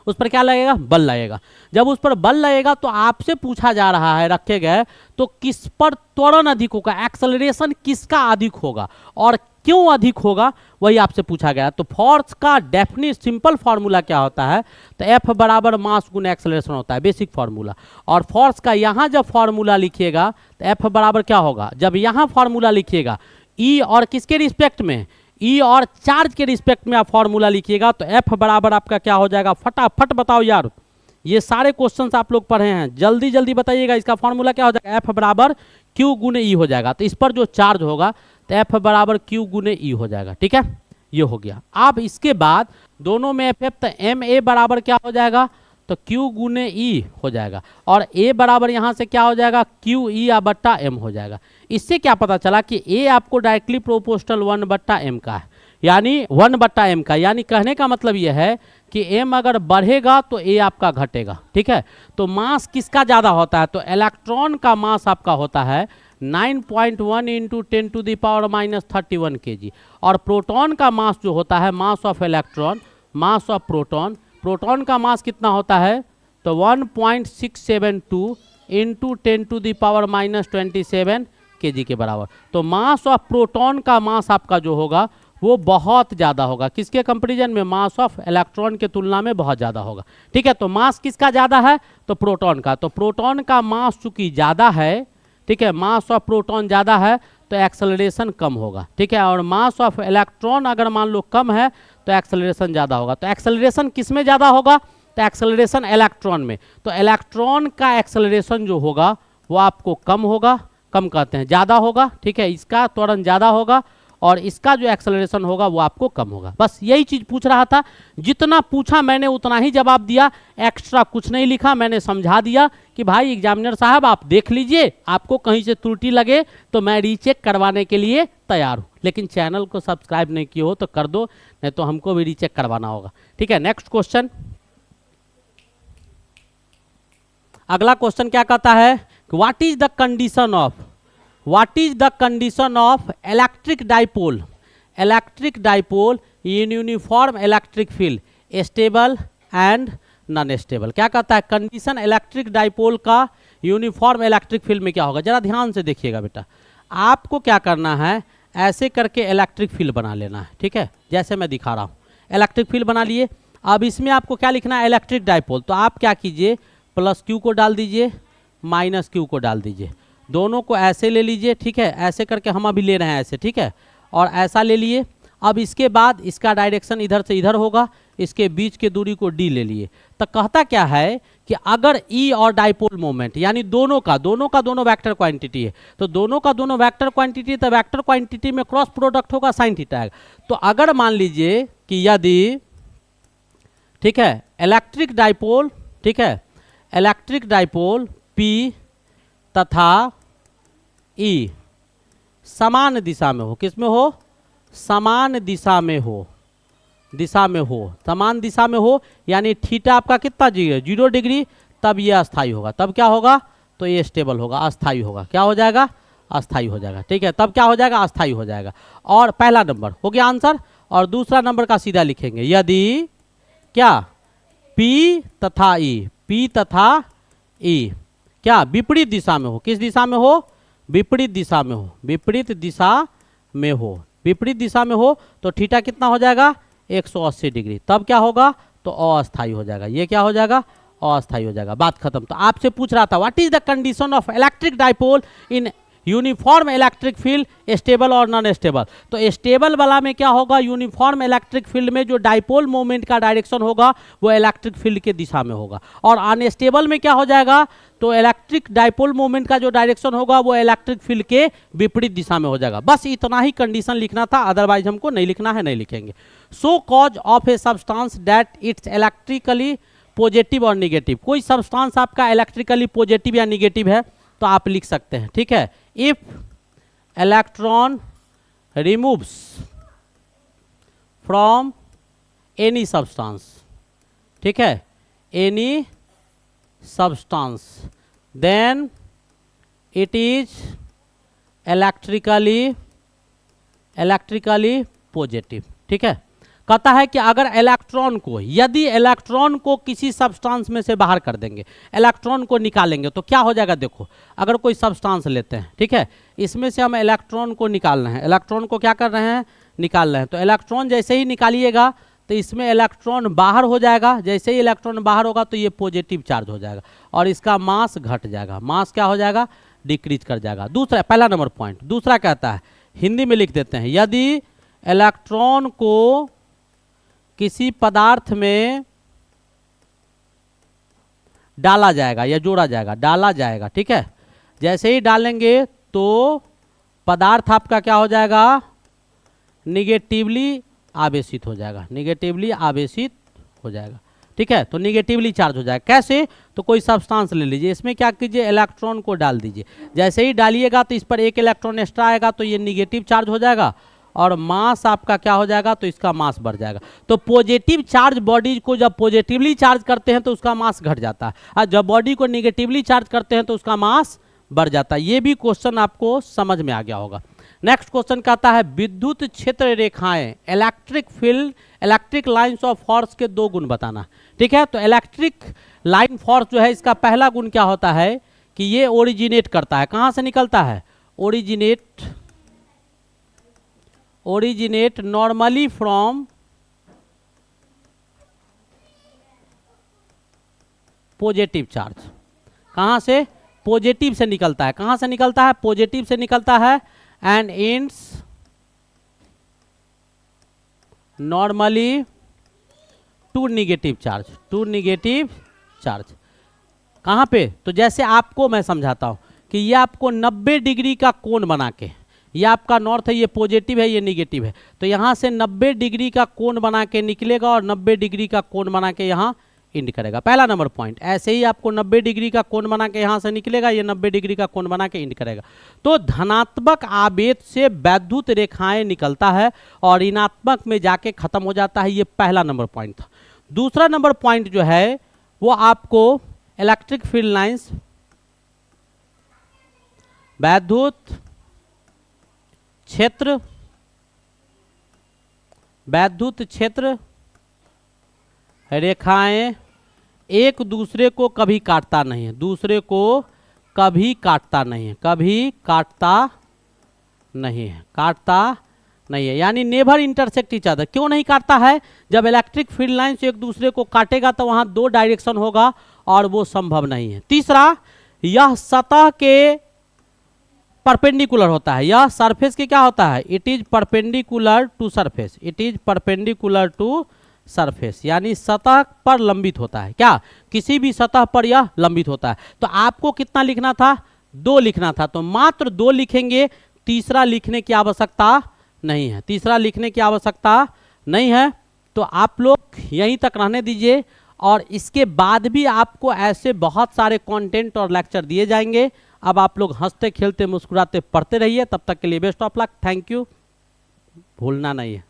उस पर क्या लगेगा, बल लगेगा। जब उस पर बल लगेगा तो आपसे पूछा जा रहा है, रखे गए तो किस पर त्वरण अधिक होगा, एक्सेलरेशन किसका अधिक होगा और क्यों अधिक होगा, वही आपसे पूछा गया। तो फोर्स का डेफिनेट सिंपल फार्मूला क्या होता है, तो F बराबर मास गुना एक्सेलरेशन होता है, बेसिक फार्मूला। और फोर्स का यहाँ जब फार्मूला लिखिएगा तो F बराबर क्या होगा, जब यहाँ फार्मूला लिखिएगा E और किसके रिस्पेक्ट में, E और चार्ज के रिस्पेक्ट में आप फार्मूला लिखिएगा तो F बराबर आपका क्या हो जाएगा, फटाफट बताओ यार, ये सारे क्वेश्चंस आप लोग पढ़े हैं, जल्दी जल्दी बताइएगा। इसका फार्मूला क्या हो जाएगा, F बराबर Q गुने E हो जाएगा। तो इस पर जो चार्ज होगा तो F बराबर Q गुने E हो जाएगा। ठीक है, ये हो गया। अब इसके बाद दोनों में F तो MA बराबर क्या हो जाएगा, तो Q गुने E हो जाएगा और A बराबर यहाँ से क्या हो जाएगा, QE बट्टा M हो जाएगा। इससे क्या पता चला कि A आपको डायरेक्टली प्रोपोर्शनल 1/m का है, यानी 1/m का, यानी कहने का मतलब यह है कि M अगर बढ़ेगा तो A आपका घटेगा। ठीक है, तो मास किसका ज़्यादा होता है, तो इलेक्ट्रॉन का मास आपका होता है 9.1 इंटू 10⁻³ kg और प्रोटॉन का मास जो होता है, mass of electron, mass of proton, proton का मास कितना होता है, तो 1.672 इंटू 10⁻27 kg के बराबर। तो मास ऑफ प्रोटॉन का मास आपका जो होगा वो बहुत ज़्यादा होगा, किसके कंपैरिजन में, मास ऑफ इलेक्ट्रॉन के तुलना में बहुत ज़्यादा होगा। ठीक है, तो मास किसका ज़्यादा है, तो प्रोटॉन का। तो प्रोटॉन का मास चूंकि ज़्यादा है, ठीक है, मास ऑफ प्रोटॉन ज़्यादा है तो एक्सेलरेशन कम होगा। ठीक है, और मास ऑफ इलेक्ट्रॉन अगर मान लो कम है तो एक्सेलरेशन ज़्यादा होगा। तो एक्सेलरेशन किस में ज़्यादा होगा, तो एक्सेलरेशन इलेक्ट्रॉन में। तो इलेक्ट्रॉन का एक्सेलरेशन जो होगा वो आपको कम होगा, कम कहते हैं, ज़्यादा होगा। ठीक है, इसका त्वरण ज़्यादा होगा और इसका जो एक्सेलरेशन होगा वो आपको कम होगा। बस यही चीज़ पूछ रहा था, जितना पूछा मैंने उतना ही जवाब दिया, एक्स्ट्रा कुछ नहीं लिखा, मैंने समझा दिया कि भाई एग्जामिनर साहब आप देख लीजिए, आपको कहीं से त्रुटि लगे तो मैं रीचेक करवाने के लिए तैयार हूँ। लेकिन चैनल को सब्सक्राइब नहीं किए हो तो कर दो, नहीं तो हमको भी रीचेक करवाना होगा। ठीक है, नेक्स्ट क्वेश्चन, अगला क्वेश्चन क्या कहता है, what is the condition of, what is the condition of electric dipole in uniform electric field, stable and non stable. क्या कहता है, कंडीशन इलेक्ट्रिक डाइपोल का यूनिफॉर्म इलेक्ट्रिक फील्ड में क्या होगा, जरा ध्यान से देखिएगा बेटा। आपको क्या करना है, ऐसे करके इलेक्ट्रिक फील्ड बना लेना है। ठीक है, जैसे मैं दिखा रहा हूँ, इलेक्ट्रिक फील्ड बना लिए। अब इसमें आपको क्या लिखना है, इलेक्ट्रिक डाइपोल। तो आप क्या कीजिए, +Q को डाल दीजिए, -Q को डाल दीजिए, दोनों को ऐसे ले लीजिए। ठीक है, ऐसे करके हम अभी ले रहे हैं ऐसे। ठीक है, और ऐसा ले लिए। अब इसके बाद इसका डायरेक्शन इधर से इधर होगा, इसके बीच के दूरी को D ले लिए। तो कहता क्या है कि अगर E और डाइपोल मोमेंट, यानी दोनों का वेक्टर क्वांटिटी है, तो दोनों का दोनों वेक्टर क्वांटिटी, तो वेक्टर क्वांटिटी में क्रॉस प्रोडक्ट होगा sin थीटा। तो अगर मान लीजिए कि यदि, ठीक है, इलेक्ट्रिक डाइपोल, ठीक है, इलेक्ट्रिक डाइपोल P तथा E समान दिशा में हो, किस में हो, समान दिशा में हो, समान दिशा में हो, यानी थीटा आपका कितना 0 डिग्री, तब ये अस्थाई होगा। तब क्या होगा, तो ये स्टेबल होगा, अस्थाई होगा। क्या हो जाएगा, अस्थाई हो जाएगा। ठीक है, तब क्या हो जाएगा, अस्थाई हो जाएगा। और पहला नंबर हो गया आंसर। और दूसरा नंबर का सीधा लिखेंगे, यदि क्या P तथा E क्या विपरीत दिशा में हो, किस दिशा में हो, विपरीत दिशा में हो, विपरीत दिशा में हो, तो थीटा कितना हो जाएगा, 180 डिग्री। तब क्या होगा, तो अस्थाई हो जाएगा। ये क्या हो जाएगा, अस्थाई हो जाएगा। बात खत्म। तो आपसे पूछ रहा था what is the condition of electric dipole in uniform electric field, stable और नॉन स्टेबल। तो स्टेबल वाला में क्या होगा, यूनिफॉर्म इलेक्ट्रिक फील्ड में जो डाइपोल मोमेंट का डायरेक्शन होगा वो इलेक्ट्रिक फील्ड के दिशा में होगा, और अनस्टेबल में क्या हो जाएगा, तो इलेक्ट्रिक डाइपोल मोमेंट का जो डायरेक्शन होगा वो इलेक्ट्रिक फील्ड के विपरीत दिशा में हो जाएगा। बस इतना ही कंडीशन लिखना था, अदरवाइज हमको नहीं लिखना है, नहीं लिखेंगे। So cause of a substance that it's electrically positive और निगेटिव, कोई सब्सटेंस आपका इलेक्ट्रिकली पॉजिटिव या निगेटिव है तो आप लिख सकते हैं, ठीक है। If electron removes from any substance, ठीक है, any substance, then it is electrically positive, ठीक है। कहता है कि अगर इलेक्ट्रॉन को, यदि इलेक्ट्रॉन को किसी सब्सटेंस में से बाहर कर देंगे, इलेक्ट्रॉन को निकालेंगे तो क्या हो जाएगा। देखो अगर कोई सब्सटेंस लेते हैं, ठीक है, इसमें से हम इलेक्ट्रॉन को निकाल रहे हैं, इलेक्ट्रॉन को क्या कर रहे हैं, निकाल रहे हैं। तो इलेक्ट्रॉन जैसे ही निकालिएगा तो इसमें इलेक्ट्रॉन बाहर हो जाएगा, जैसे ही इलेक्ट्रॉन बाहर होगा तो ये पॉजिटिव चार्ज हो जाएगा और इसका मास घट जाएगा, मास क्या हो जाएगा, डिक्रीज कर जाएगा। दूसरा, पहला नंबर पॉइंट। दूसरा कहता है, हिंदी में लिख देते हैं, यदि इलेक्ट्रॉन को किसी पदार्थ में डाला जाएगा या जोड़ा जाएगा, डाला जाएगा, ठीक है, जैसे ही डालेंगे तो पदार्थ आपका क्या हो जाएगा, निगेटिवली आवेशित हो जाएगा, निगेटिवली आवेशित हो जाएगा, ठीक है। तो निगेटिवली चार्ज हो जाएगा। कैसे, तो कोई सब्सटेंस ले लीजिए, इसमें क्या कीजिए, इलेक्ट्रॉन को डाल दीजिए, जैसे ही डालिएगा तो इस पर एक इलेक्ट्रॉन एक्स्ट्रा आएगा तो ये निगेटिव चार्ज हो जाएगा और मास आपका क्या हो जाएगा, तो इसका मास बढ़ जाएगा। तो पॉजिटिव चार्ज बॉडी को जब पॉजिटिवली चार्ज करते हैं तो उसका मास घट जाता है, और जब बॉडी को निगेटिवली चार्ज करते हैं तो उसका मास बढ़ जाता है। ये भी क्वेश्चन आपको समझ में आ गया होगा। नेक्स्ट क्वेश्चन कहता है, विद्युत क्षेत्र रेखाएं electric field, electric lines of force के दो गुण बताना, ठीक है। तो इलेक्ट्रिक लाइन फोर्स जो है, इसका पहला गुण क्या होता है कि ये ओरिजिनेट करता है, कहाँ से निकलता है, originate normally from positive charge. कहाँ से, पॉजिटिव से निकलता है, कहाँ से निकलता है, पॉजिटिव से निकलता है, and ends normally to negative charge, to negative charge. कहाँ पे, तो जैसे आपको मैं समझाता हूँ कि ये आपको 90 डिग्री का कोण बना के, ये आपका नॉर्थ है, ये पॉजिटिव है, ये निगेटिव है, तो यहाँ से 90 डिग्री का कोण बना के निकलेगा और 90 डिग्री का कोण बना के यहाँ इंड करेगा। पहला नंबर पॉइंट, ऐसे ही आपको 90 डिग्री का कोण बना के यहाँ से निकलेगा, ये 90 डिग्री का कोण बना के इंड करेगा। तो धनात्मक आवेश से वैद्युत रेखाएं निकलता है और ऋणात्मक में जाके खत्म हो जाता है। ये पहला नंबर पॉइंट था। दूसरा नंबर पॉइंट जो है वो आपको इलेक्ट्रिक फील्ड लाइंस, वैद्युत क्षेत्र रेखाएं एक दूसरे को कभी काटता नहीं है, दूसरे को कभी काटता नहीं है, कभी काटता नहीं है, काटता नहीं है, यानी नेवर इंटरसेक्ट ईच अदर। क्यों नहीं काटता है, जब इलेक्ट्रिक फील्ड लाइन से एक दूसरे को काटेगा तो वहां दो डायरेक्शन होगा और वो संभव नहीं है। तीसरा, यह सतह के परपेंडिकुलर होता है, यह सरफेस के क्या होता है, it is perpendicular to surface, it is perpendicular to surface, यानी सतह पर लंबित होता है। क्या, किसी भी सतह पर यह लंबित होता है। तो आपको कितना लिखना था, 2 लिखना था, तो मात्र 2 लिखेंगे, तीसरा लिखने की आवश्यकता नहीं है, तीसरा लिखने की आवश्यकता नहीं है। तो आप लोग यहीं तक रहने दीजिए और इसके बाद भी आपको ऐसे बहुत सारे कंटेंट और लेक्चर दिए जाएंगे। अब आप लोग हंसते खेलते मुस्कुराते पढ़ते रहिए। तब तक के लिए best of luck, thank you, भूलना नहीं है।